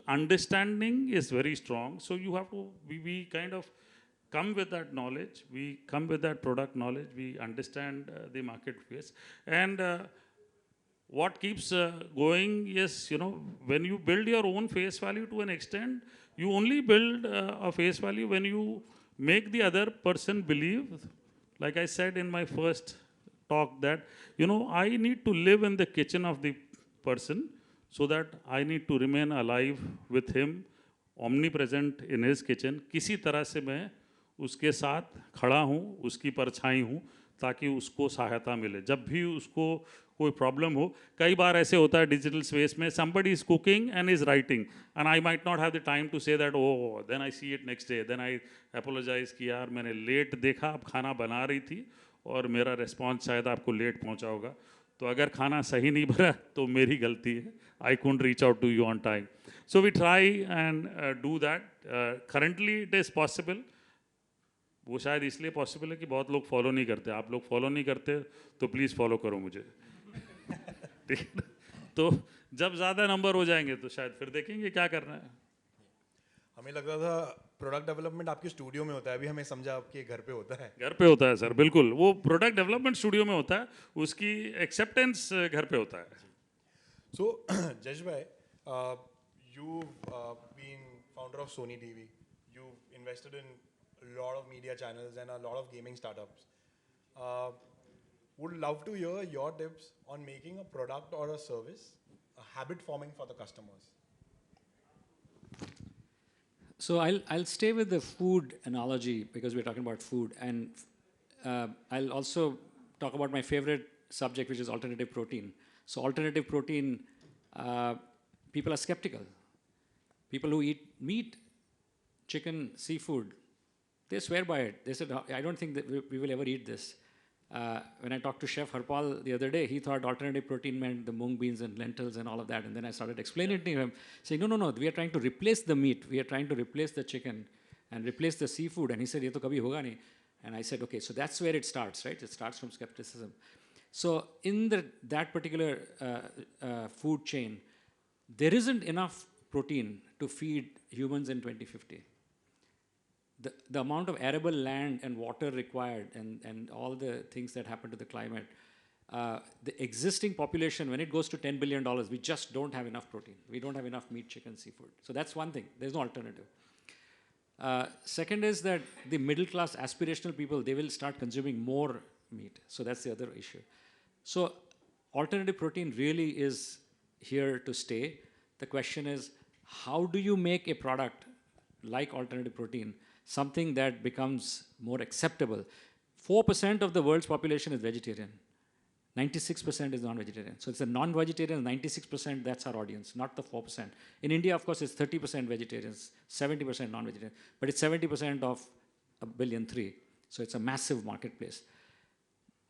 understanding is very strong. So you have to we kind of come with that knowledge, we come with that product knowledge, we understand the marketplace. And what keeps going is, you know, when you build your own face value to an extent, you only build a face value when you make the other person believe. Like I said in my first talk that, you know, I need to live in the kitchen of the person so that I need to remain alive with him, omnipresent in his kitchen. किसी तरह से मैं उसके साथ खड़ा हूँ, उसकी परछाई हूँ, ताकि उसको सहायता मिले जब भी उसको कोई प्रॉब्लम हो. कई बार ऐसे होता है डिजिटल स्पेस में, somebody is cooking and is writing and I might not have the time to say that, oh, then I see it next day, then I apologize कि यार मैंने लेट देखा, आप खाना बना रही थी और मेरा रिस्पॉन्स शायद आपको लेट पहुंचा होगा. तो अगर खाना सही नहीं बना तो मेरी गलती है. I couldn't reach out to you on time. So we try and do that. Currently it is possible. वो शायद इसलिए पॉसिबल है कि बहुत लोग फॉलो नहीं करते. आप लोग फॉलो नहीं करते तो प्लीज़ फॉलो करो मुझे. ठीक है. तो जब ज़्यादा नंबर हो जाएंगे तो शायद फिर देखेंगे क्या करना है. हमें लग रहा था प्रोडक्ट डेवलपमेंट आपके स्टूडियो में होता है, अभी हमें समझा आपके घर पे होता है. घर पे होता है सर, बिल्कुल. वो प्रोडक्ट डेवलपमेंट स्टूडियो में होता है, उसकी एक्सेप्टेंस घर पे होता है. सो जश भाई, you been founder of Sony TV, you invested in a lot of media channels and a lot of gaming startups. Would love to hear your tips on making a product or a service a habit forming for the customers. So I'll stay with the food analogy because we're talking about food, and I'll also talk about my favorite subject, which is alternative protein. So alternative protein, people are skeptical. People who eat meat, chicken, seafood, they swear by it. They said, I don't think that we will ever eat this. When I talked to Chef Harpal the other day, he thought alternative protein meant the mung beans and lentils and all of that. And then I started explaining it to him, saying, no, we are trying to replace the meat. We are trying to replace the chicken and replace the seafood. And he said, ye to kabhi hoga nahi. And I said, okay, so that's where it starts, right? It starts from skepticism. So in that particular food chain, there isn't enough protein to feed humans in 2050. The amount of arable land and water required and all the things that happen to the climate, the existing population, when it goes to $10 billion, we just don't have enough protein. We don't have enough meat, chicken, seafood. So that's one thing. There's no alternative. Second is that the middle class aspirational people, they will start consuming more meat. So that's the other issue. So alternative protein really is here to stay. The question is, how do you make a product like alternative protein something that becomes more acceptable? 4% of the world's population is vegetarian. 96% is non-vegetarian. So it's the non-vegetarian, 96%, that's our audience, not the 4%. In India, of course, it's 30% vegetarians, 70% non-vegetarian. But it's 70% of 1.3 billion. So it's a massive marketplace.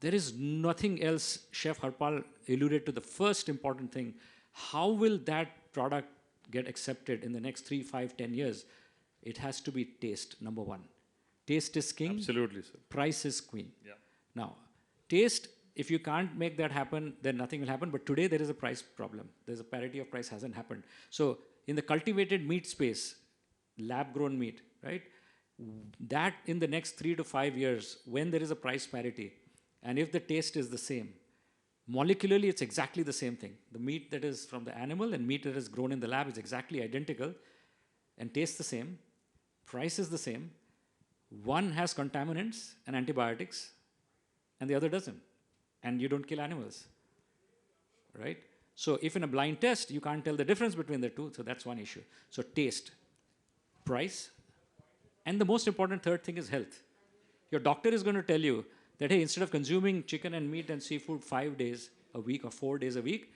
There is nothing else. Chef Harpal alluded to the first important thing. How will that product get accepted in the next 3, 5, 10 years? It has to be taste, number one. Taste is king. Absolutely, sir. Price is queen. Yeah. Now, taste, if you can't make that happen, then nothing will happen. But today there is a price problem. There's a parity of price hasn't happened. So in the cultivated meat space, lab-grown meat, right? That in the next 3 to 5 years, when there is a price parity, and if the taste is the same, molecularly it's exactly the same thing. The meat that is from the animal and meat that is grown in the lab is exactly identical and tastes the same. Price is the same. One has contaminants and antibiotics, and the other doesn't. And you don't kill animals, right? So if in a blind test, you can't tell the difference between the two, so that's one issue. So taste, price, and the most important third thing is health. Your doctor is going to tell you that, hey, instead of consuming chicken and meat and seafood 5 days a week or 4 days a week,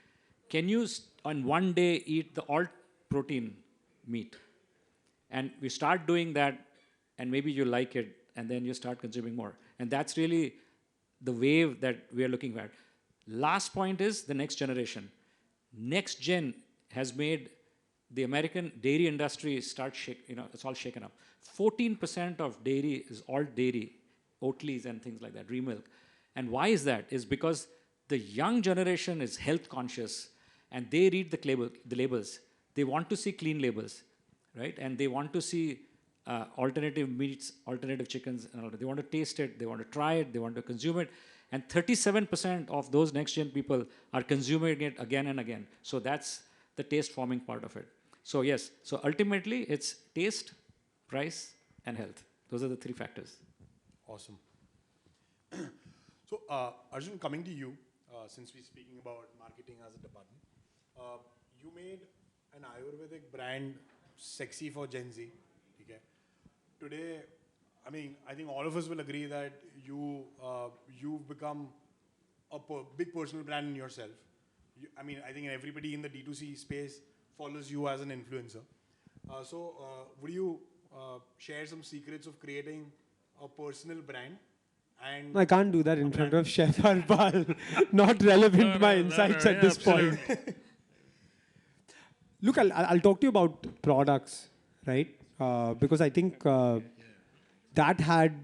can you on one day eat the alt protein meat? And we start doing that, and maybe you like it, and then you start consuming more. And that's really the wave that we are looking at. Last point is the next generation. Next gen has made the American dairy industry it's all shaken up. 14% of dairy is all dairy, Oatleys and things like that, Remilk. And why is that? Is because the young generation is health conscious, and they read the labels. They want to see clean labels, right? And they want to see alternative meats, alternative chickens, and all that. They want to taste it, they want to try it, they want to consume it. And 37% of those next gen people are consuming it again and again. So that's the taste forming part of it. So yes, so ultimately it's taste, price, and health. Those are the three factors. Awesome. So, Arjun, coming to you, since we're speaking about marketing as a department, you made an Ayurvedic brand sexy for Gen Z. Okay. Today, I mean, I think all of us will agree that you've become a big personal brand in yourself. I mean, I think everybody in the D2C space follows you as an influencer. Would you share some secrets of creating a personal brand? And I can't do that in front of Chef Harpal. Not relevant to my insights at this point. Look, I'll talk to you about products, right? Because I think that had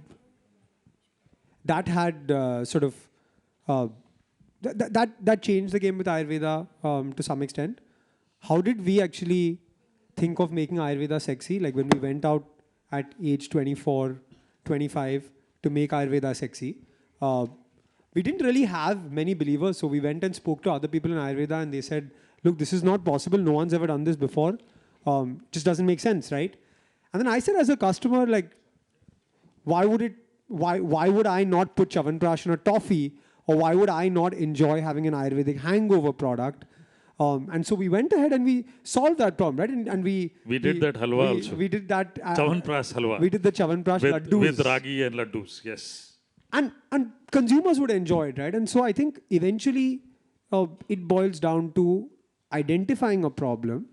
sort of that changed the game with Ayurveda to some extent. How did we actually think of making Ayurveda sexy? Like when we went out at age 24, 25 to make Ayurveda sexy, we didn't really have many believers. So we went and spoke to other people in Ayurveda, and they said, look, this is not possible. No one's ever done this before. Just doesn't make sense, right? And then I said, as a customer, like, why would I not put Chyawanprash in a toffee, or why would I not enjoy having an Ayurvedic hangover product? And so we went ahead and we solved that problem, right? And we did that halwa also. We did that. Chyawanprash halwa. We did the Chyawanprash laddus. With ragi and laddus, yes. And consumers would enjoy it, right? And so I think eventually it boils down to identifying a problem,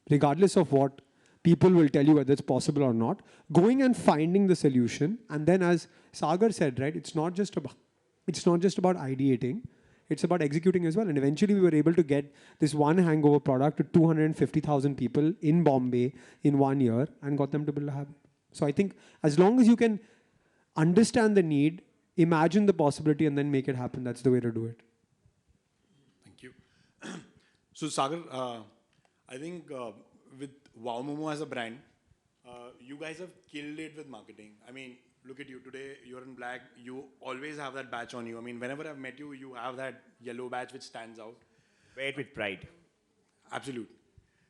regardless of what people will tell you whether it's possible or not, going and finding the solution. And then, as Sagar said, right, it's not just about ideating, it's about executing as well. And eventually we were able to get this one hangover product to 250,000 people in Bombay in 1 year and got them to build a habit. So I think as long as you can understand the need, imagine the possibility, and then make it happen, that's the way to do it. Thank you. So Sagar, I think with Wow Momo as a brand, you guys have killed it with marketing. I mean, look at you today, you're in black, you always have that badge on you. I mean, whenever I've met you, you have that yellow badge which stands out. Wear it with pride. Absolute.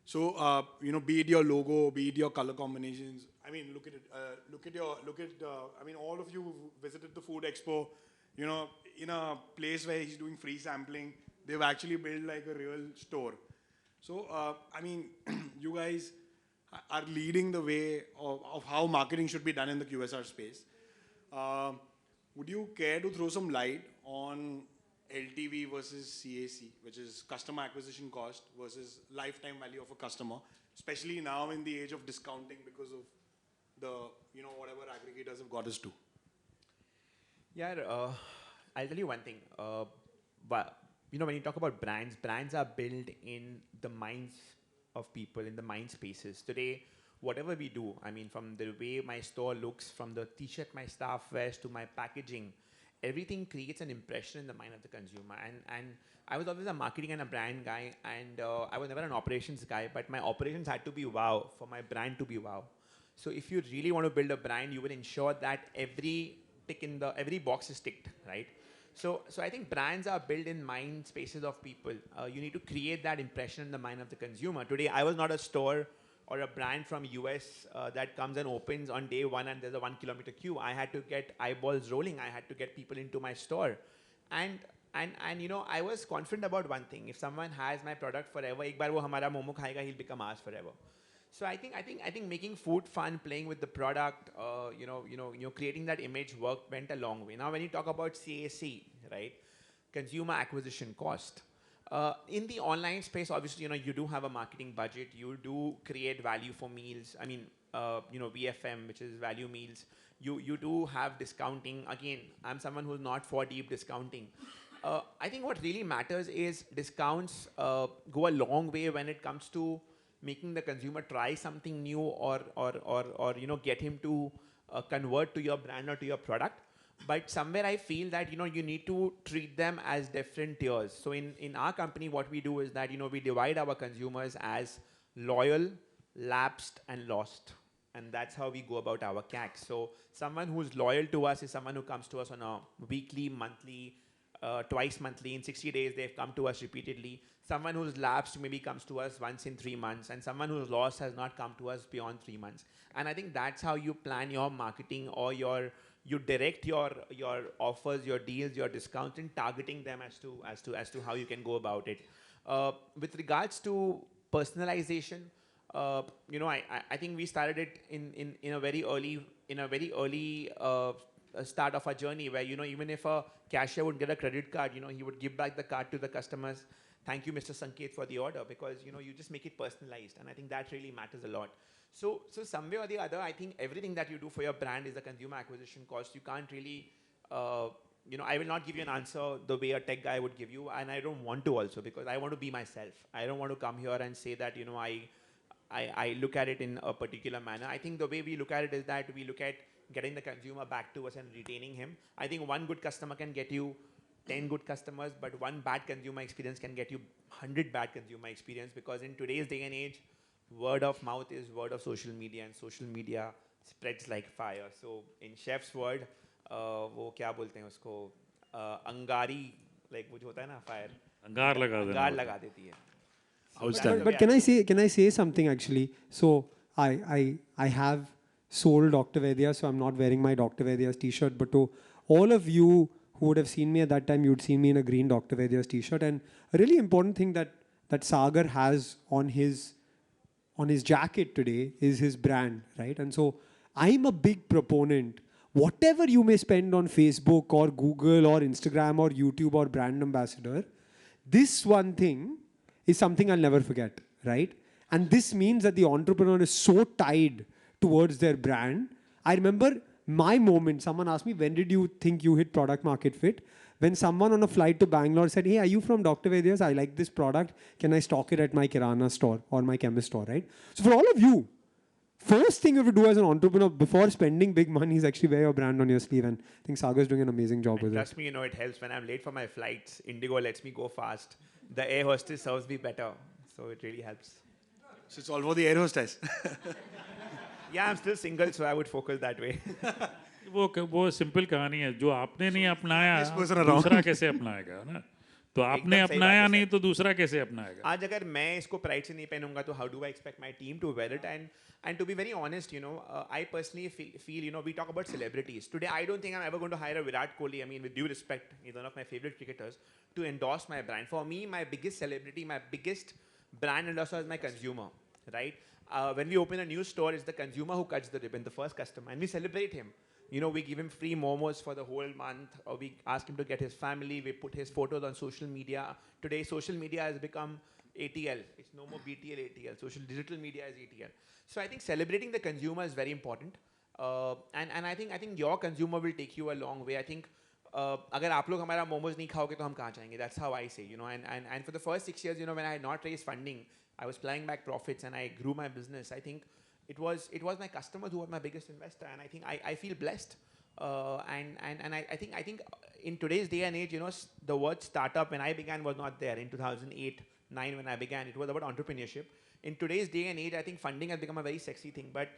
So, be it your logo, be it your color combinations. I mean, look at it. I mean, all of you visited the Food Expo, in a place where he's doing free sampling. They've actually built like a real store. So, I mean, you guys are leading the way of how marketing should be done in the QSR space. Would you care to throw some light on LTV versus CAC, which is customer acquisition cost versus lifetime value of a customer, especially now in the age of discounting because of the, whatever aggregators have got us to? Yeah, I'll tell you one thing. But when you talk about brands are built in the minds of people, in the mind spaces. Today, whatever we do, I mean, from the way my store looks, from the t-shirt my staff wears to my packaging, everything creates an impression in the mind of the consumer. And I was always a marketing and a brand guy, and I was never an operations guy, but my operations had to be wow for my brand to be wow. So if you really want to build a brand, you will ensure that every box is ticked, right? So I think brands are built in mind spaces of people. You need to create that impression in the mind of the consumer. Today, I was not a store or a brand from US that comes and opens on day one and there's a 1 kilometer queue. I had to get eyeballs rolling. I had to get people into my store. And you know, I was confident about one thing. If someone has my product forever, ek baar wo hamara momo khayega, he'll become ours forever. So I think making food fun, playing with the product, creating that image went a long way. Now, when you talk about CAC, right, consumer acquisition cost, in the online space, obviously, you know, you do have a marketing budget. You do create value for meals. I mean, VFM, which is value meals. You do have discounting. Again, I'm someone who's not for deep discounting. I think what really matters is discounts go a long way when it comes to making the consumer try something new or you know, get him to convert to your brand or to your product. But somewhere I feel that, you know, you need to treat them as different tiers. So in our company, what we do is that, you know, we divide our consumers as loyal, lapsed, and lost. And that's how we go about our CAC. So someone who's loyal to us is someone who comes to us on a weekly, monthly, twice monthly. In 60 days, they've come to us repeatedly. Someone who's lapsed maybe comes to us once in 3 months, and someone who's lost has not come to us beyond 3 months. And I think that's how you plan your marketing, or you direct your offers, your deals, your discounts, in targeting them as to how you can go about it. With regards to personalization, you know, I think we started it in a very early start of our journey, where, you know, even if a cashier would get a credit card, you know, he would give back the card to the customers. Thank you, Mr. Sanket, for the order, because, you know, you just make it personalized, and I think that really matters a lot. So some way or the other, I think everything that you do for your brand is a consumer acquisition cost. You can't really, you know, I will not give you an answer the way a tech guy would give you, and I don't want to also, because I want to be myself. I don't want to come here and say that, you know, I look at it in a particular manner. I think the way we look at it is that we look at getting the consumer back to us and retaining him. I think one good customer can get you 10 good customers, but one bad consumer experience can get you 100 bad consumer experience, because in today's day and age, word of mouth is word of social media, and social media spreads like fire. So in chef's word, वो क्या बोलते हैं उसको, angari, like वो जो होता है ना, fire, अंगार लगा देती है. But can I say something actually? So I have sold Dr. Vedya, so I'm not wearing my Dr. Vedya's t-shirt, but to all of you who would have seen me at that time, you'd seen me in a green Dr. Vedya's t-shirt. And a really important thing that Sagar has on his jacket today is his brand, right? And so I'm a big proponent. Whatever you may spend on Facebook or Google or Instagram or YouTube or brand ambassador, this one thing is something I'll never forget, right? And this means that the entrepreneur is so tied towards their brand. I remember my moment, someone asked me, when did you think you hit product market fit? When someone on a flight to Bangalore said, hey, are you from Dr. Vedya's? I like this product. Can I stock it at my Kirana store or my chemist store, right? So for all of you, first thing you have to do as an entrepreneur before spending big money is actually wear your brand on your sleeve. And I think Sagar's doing an amazing job with it. Trust me, you know, it helps. When I'm late for my flights, Indigo lets me go fast. The air hostess serves me better. So it really helps. So it's all for the air hostess. Yeah, I'm still single, so I would focus that way. वो simple कहानी है, जो आपने नहीं अपनाया person around. दूसरा कैसे अपनाएगा ना? तो आपने अपनाया नहीं तो दूसरा कैसे अपनाएगा? आज अगर मैं इसको प्राइड से नहीं पहनूंगा तो how do I expect my team to wear it? And to be very honest, you know, I personally feel, you know, we talk about celebrities. Today, I don't think I'm ever going to hire a Virat Kohli, I mean, with due respect, he's one of my favorite cricketers, to endorse my brand. For me, my biggest celebrity, my biggest brand endorser is my consumer, right? When we open a new store, it's the consumer who cuts the ribbon, the first customer, and we celebrate him. You know, we give him free momos for the whole month, or we ask him to get his family, we put his photos on social media. Today, social media has become ATL. It's no more BTL, ATL. Digital media is ATL. So I think celebrating the consumer is very important. And I think your consumer will take you a long way. I think अगर आप लोग हमारा momos नहीं खाओगे तो हम कहाँ जाएंगे? That's how I say, you know. And for the first 6 years, you know, when I had not raised funding, I was plowing back profits and I grew my business. I think it was my customers who were my biggest investor, and I think I feel blessed. And I think in today's day and age, you know, the word startup when I began was not there. In 2008, 9 when I began, it was about entrepreneurship. In today's day and age, I think funding has become a very sexy thing, but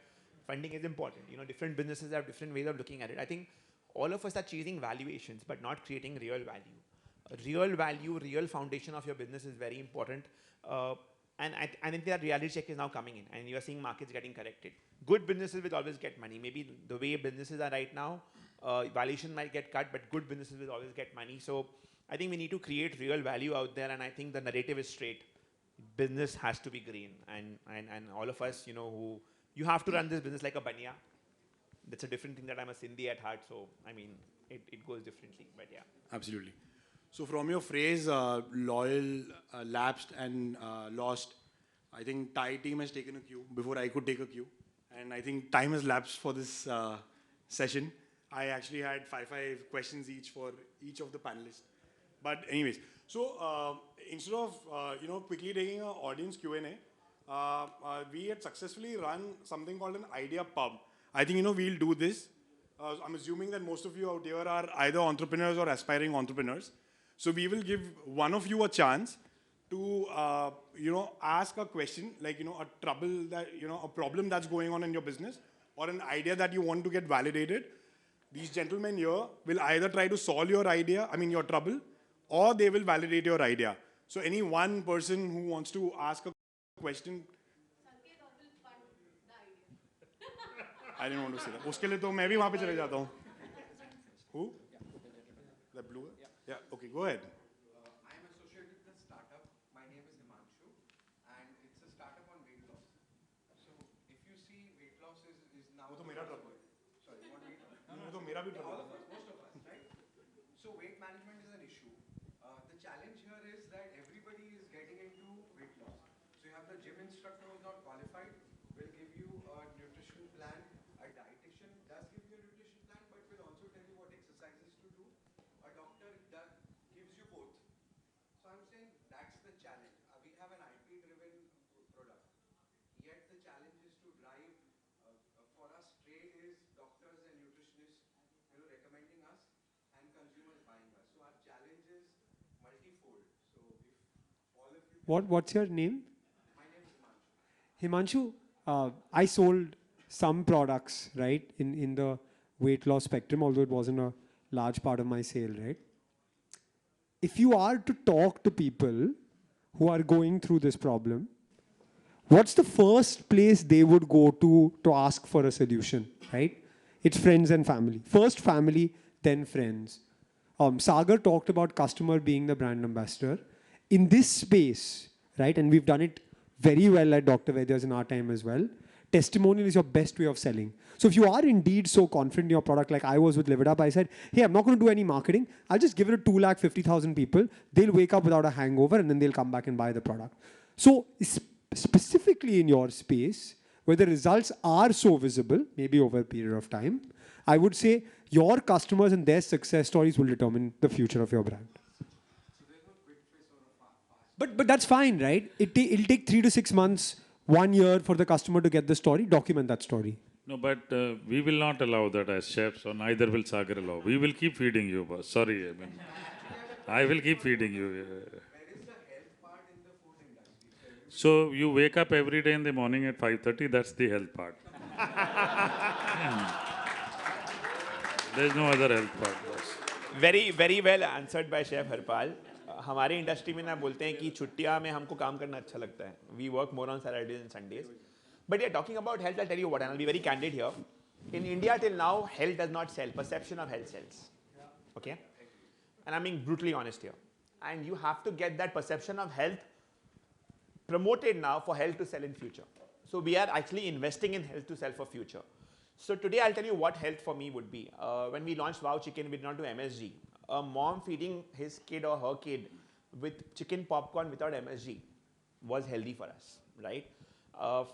funding is important. You know, different businesses have different ways of looking at it. I think all of us are chasing valuations, but not creating real value. Real value, real foundation of your business is very important. And I think that reality check is now coming in, and you are seeing markets getting corrected. Good businesses will always get money. Maybe the way businesses are right now, valuation might get cut, but good businesses will always get money. So I think we need to create real value out there, and I think the narrative is straight. Business has to be green, and all of us, you know, who you have to run this business like a banya. That's a different thing that I'm a Sindhi at heart, so I mean, it goes differently, but yeah. Absolutely. So from your phrase, loyal, lapsed and lost, I think Thai team has taken a cue before I could take a cue. And I think time has lapsed for this session. I actually had five questions each for each of the panelists. But anyways, so instead of quickly taking an audience Q&A, we had successfully run something called an idea pub. I think we'll do this. I'm assuming that most of you out here are either entrepreneurs or aspiring entrepreneurs. So we will give one of you a chance to ask a question, like a trouble that a problem that's going on in your business, or an idea that you want to get validated. These gentlemen here will either try to solve your idea, your trouble, or they will validate your idea. So any one person who wants to ask a question. I didn't want to say that. उसके लिए तो मैं भी वहाँ पे चले जाता हूँ. Who? The blue? Yeah. Okay. Go ahead. I am associated with a startup. My name is Himanshu, and it's a startup on weight loss. So if you see, weight loss is now. वो तो मेरा trouble है. Sorry, what weight loss? वो तो मेरा भी trouble All है. of us, most of us, right? So weight management is an issue. The challenge here is that everybody is getting into weight loss. So you have the gym instructor who is not qualified, will give you a nutrition plan. A dietitian does give you a nutrition plan, but will also tell you what exercises to do. A doctor gives you both. So I'm saying that's the challenge. We have an IP-driven product. Yet the challenge is to drive, for us, trade is doctors and nutritionists recommending us and consumers buying us. So our challenge is multifold. So if all of you... What's your name? My name is Himanshu. Himanshu, I sold some products, right, in the weight loss spectrum, although it wasn't a large part of my sale, right? If you are to talk to people who are going through this problem, what's the first place they would go to ask for a solution, right? It's friends and family. First family, then friends. Sagar talked about customer being the brand ambassador. In this space, right, and we've done it very well at Dr. Vaidya's in our time as well, testimonial is your best way of selling. So if you are indeed so confident in your product, like I was with Live It Up, I said, hey, I'm not going to do any marketing. I'll just give it to 250,000 people. They'll wake up without a hangover and then they'll come back and buy the product. So specifically in your space, where the results are so visible, maybe over a period of time, I would say your customers and their success stories will determine the future of your brand. So there's no quick fix or a fast. But that's fine, right? It'll take 3 to 6 months, 1 year for the customer to get the story, document that story. No, but we will not allow that as chefs, or neither will Sagar allow. We will keep feeding you, boss. Sorry, I will keep feeding you. Where is the health part in the food industry? So you wake up every day in the morning at 5:30. That's the health part. There's no other health part, boss. Very, very well answered by Chef Harpal. हमारे industry में ना बोलते हैं कि छुट्टियां में हमको काम करना अच्छा लगता है. We work more on Saturdays and Sundays. But yeah, talking about health, I'll tell you what, and I'll be very candid here. In India till now, health does not sell. Perception of health sells. Okay? And I'm being brutally honest here. And you have to get that perception of health promoted now for health to sell in future. So we are actually investing in health to sell for future. So today I'll tell you what health for me would be. When we launched Wow Chicken, we did not do MSG. A mom feeding his kid or her kid with chicken popcorn without MSG was healthy for us, right?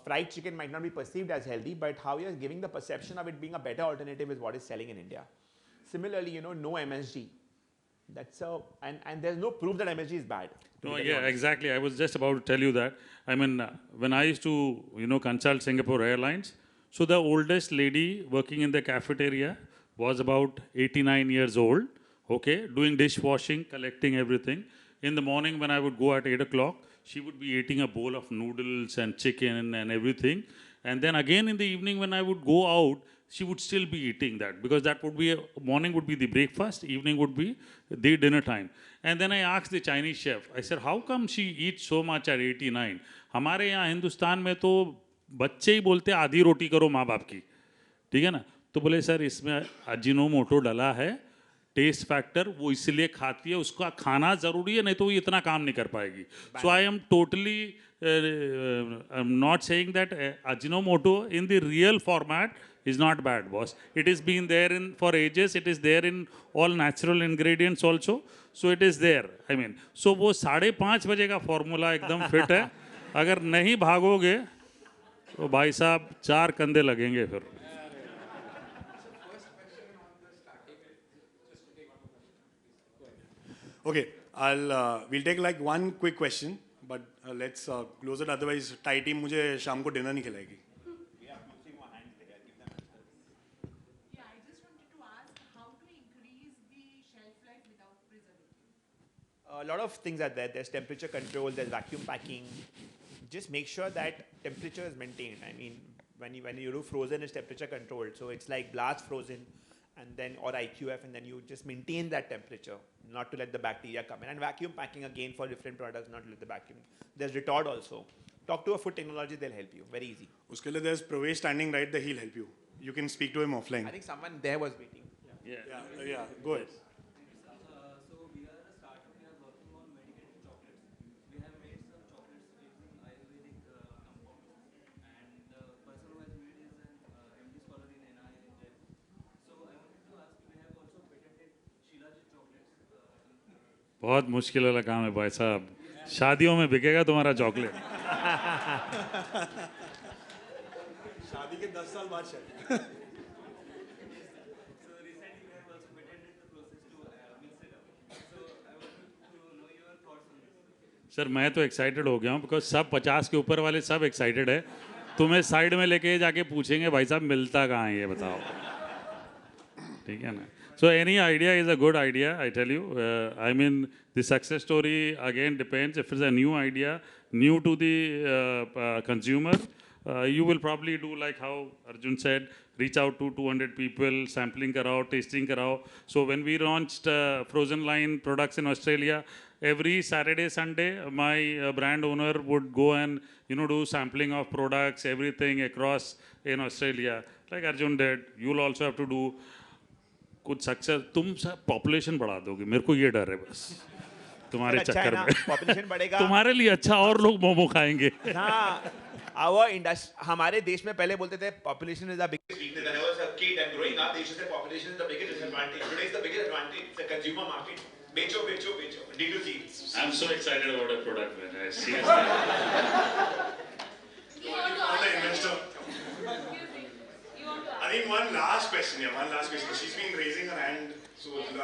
Fried chicken might not be perceived as healthy, but how you're giving the perception of it being a better alternative is what is selling in India. Similarly, no MSG. And there's no proof that MSG is bad. No, yeah, exactly. I was just about to tell you that. I mean, when I used to, consult Singapore Airlines, so the oldest lady working in the cafeteria was about 89 years old, okay, doing dishwashing, collecting everything. In the morning when I would go at 8 o'clock, she would be eating a bowl of noodles and chicken and everything. And then again in the evening when I would go out, she would still be eating that because that would be, morning would be the breakfast, evening would be the dinner time. And then I asked the Chinese chef, I said, how come she eats so much at 89? हमारे यहाँ हिंदुस्तान में तो बच्चे ही बोलते आधी रोटी करो माँ बाप की, ठीक है ना? तो बोले सर इसमें अजीनोमोटो डला है, टेस्ट फैक्टर, वो इसलिए खाती है, उसका खाना ज़रूरी है, नहीं तो वो इतना काम नहीं कर पाएगी. So I am totally not saying that Ajinomoto in the real format is not bad, boss. It has been there in for ages. It is there in all natural ingredients also. So it is there. I mean, so वो 5:30 बजे का formula एकदम fit है. अगर नहीं भागोगे तो भाई साहब 4 कंधे लगेंगे फिर. Okay, we'll take like one quick question, but let's close it. Otherwise, Thai team मुझे शाम को dinner नहीं खिलाएगी. A lot of things are there. There's temperature control, there's vacuum packing. Just make sure that temperature is maintained. I mean, when you do frozen, it's temperature controlled. So it's like blast frozen and then, or IQF, and then you just maintain that temperature, not to let the bacteria come in. And vacuum packing again for different products, not to let the vacuum. There's retort also. Talk to a food technology, they'll help you. Very easy. उसके लिए there's Pravesh standing right there, he'll help you. You can speak to him offline. I think someone there was waiting. Yeah, go ahead. बहुत मुश्किल वाला काम है भाई साहब. शादियों में बिकेगा तुम्हारा चॉकलेट. शादी के 10 साल बाद शायद. सर मैं तो एक्साइटेड हो गया हूँ बिकॉज सब 50 के ऊपर वाले सब एक्साइटेड है. तुम्हें साइड में लेके जाके पूछेंगे भाई साहब मिलता कहाँ है ये बताओ, ठीक है ना? So any idea is a good idea, I tell you. I mean, the success story again depends. If it's a new idea, new to the consumer, you will probably do like how Arjun said, reach out to 200 people, sampling karao, tasting karao. So when we launched frozen line products in Australia, every Saturday, Sunday, my brand owner would go and do sampling of products, everything across in Australia. Like Arjun did, you'll also have to do कुछ success. तुम सब population बढ़ा दोगे, मेरे को ये डर है बस तुम्हारे चक्कर में. पॉपुलेशन बढ़ेगा तुम्हारे लिए अच्छा, और लोग मोमो खाएंगे. हाँ, our industry, हमारे देश में पहले बोलते थे population is the biggest weakness. When I was a kid and growing up, they used to say population is the biggest disadvantage. Today is the biggest advantage. It's a consumer market. बेचो बेचो बेचो. D2C. I'm so excited about a product, man. I seriously. I think one last question. She's been raising her hand. So this is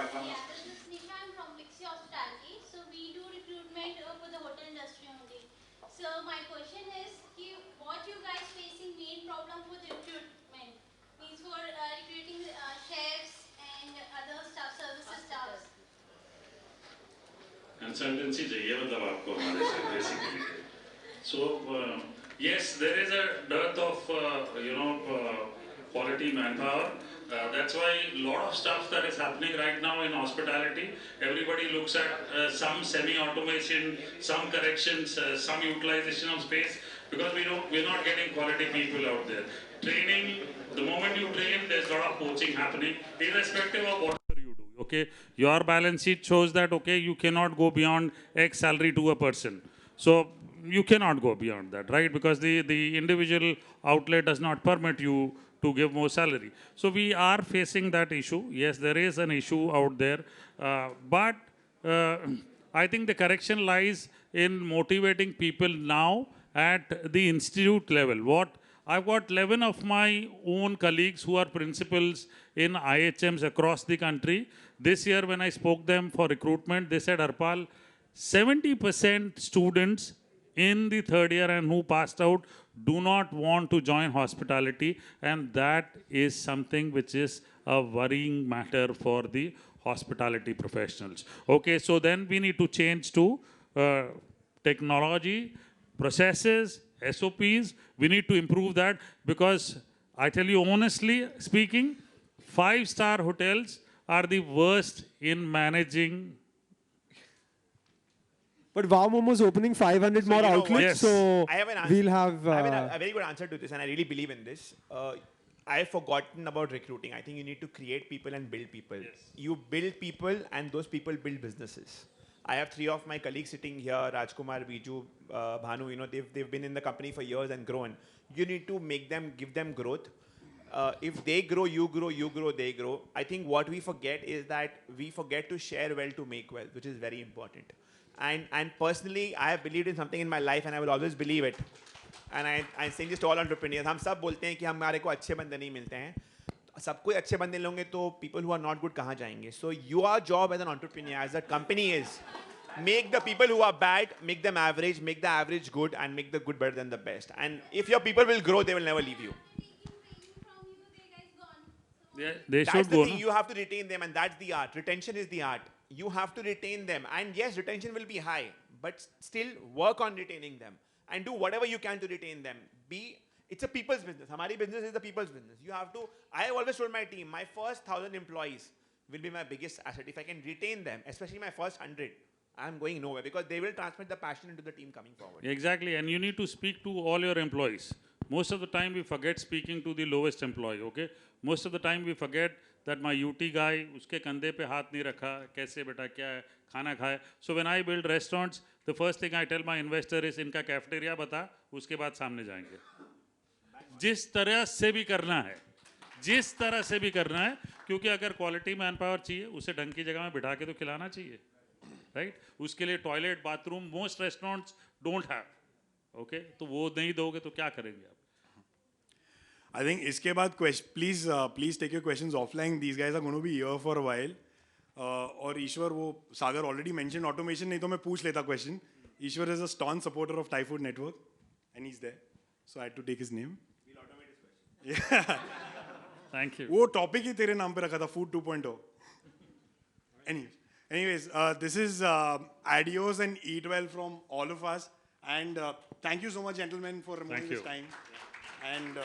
Nisha. I'm from Mixi Hospitality. So we do recruitment for the hotel industry only. So my question is, what you guys facing main problem for the recruitment? Means for recruiting chefs and other staff, services staffs. Consultancy चाहिए मतलब आपको हमारे से basically. So yes, there is a dearth of quality manpower. That's why a lot of stuff that is happening right now in hospitality, everybody looks at some semi-automation, some corrections, some utilization of space, because we're not getting quality people out there. Training, the moment you train, there's a lot of poaching happening, irrespective of what you do. Okay, your balance sheet shows that okay, you cannot go beyond X salary to a person. So you cannot go beyond that, right? Because the individual outlet does not permit you to give more salary. So we are facing that issue. Yes, there is an issue out there. But I think the correction lies in motivating people now at the institute level. I've got 11 of my own colleagues who are principals in IHMs across the country. This year when I spoke them for recruitment, they said, Harpal, 70% students in the third year and who passed out do not want to join hospitality, and that is something which is a worrying matter for the hospitality professionals. Okay, so then we need to change to technology, processes, SOPs. We need to improve that, because I tell you honestly speaking, 5-star hotels are the worst in managing. But Wow Momo's opening 500 more you know what? outlets, Yes. so I have an answer. we'll have. I have a very good answer to this, and I really believe in this. I've forgotten about recruiting. I think you need to create people and build people. You build people, and those people build businesses. I have 3 of my colleagues sitting here: Rajkumar, Biju, Bhanu. You know, they've been in the company for years and grown. You need to make them, give them growth. If they grow, you grow, you grow, they grow. I think what we forget is that we forget to share well to make well, which is very important. And personally, I have believed in something in my life, and I will always believe it. And I'm saying this to all entrepreneurs. हम सब बोलते हैं कि हमारे को अच्छे बंदे नहीं मिलते हैं. सबको अच्छे बंदे लोगे तो people who are not good कहाँ जाएंगे? So your job as an entrepreneur, as a company is, make the people who are bad, make them average, make the average good, and make the good better than the best. And if your people will grow, they will never leave you. They That's should the go. thing. No? You have to retain them, and that's the art. Retention is the art. You have to retain them, and yes, retention will be high, but still work on retaining them and do whatever you can to retain them. It's a people's business. Hamari business is the people's business. You have to. I have always told my team, my first 1,000 employees will be my biggest asset. If I can retain them, especially my first 100, I'm going nowhere because they will transmit the passion into the team coming forward. Exactly, and you need to speak to all your employees. Most of the time we forget speaking to the lowest employee, okay? Most of the time we forget that my UT guy, uske kandhe pe haath nahi rakha, kaise beta kya hai, khana khaya. So when I build restaurants, the first thing I tell my investor is inka cafeteria bata, uske baad samne jayenge. जिस तरह से भी करना है, जिस तरह से भी करना है, क्योंकि अगर क्वालिटी मैन पावर चाहिए, उसे ढंग की जगह में बिठा के तो खिलाना चाहिए, राइट? उसके लिए toilet, bathroom, most restaurants don't have, okay? तो वो नहीं दोगे तो क्या करेंगे आप? I think इसके बाद please take your questions offline. These guys are going to be here for a while. और ईश्वर वो सागर already mentioned automation, नहीं तो मैं पूछ लेता question. Ishwar is a staunch supporter of Thai Food Network, and he's there, so I had to take his name. We'll automate this question. Yeah. Thank you. वो topic ही तेरे नाम पे रखा था, Food 2.0. Anyways, this is adios and eat well from all of us, and thank you so much, gentlemen, for removing this you. time. And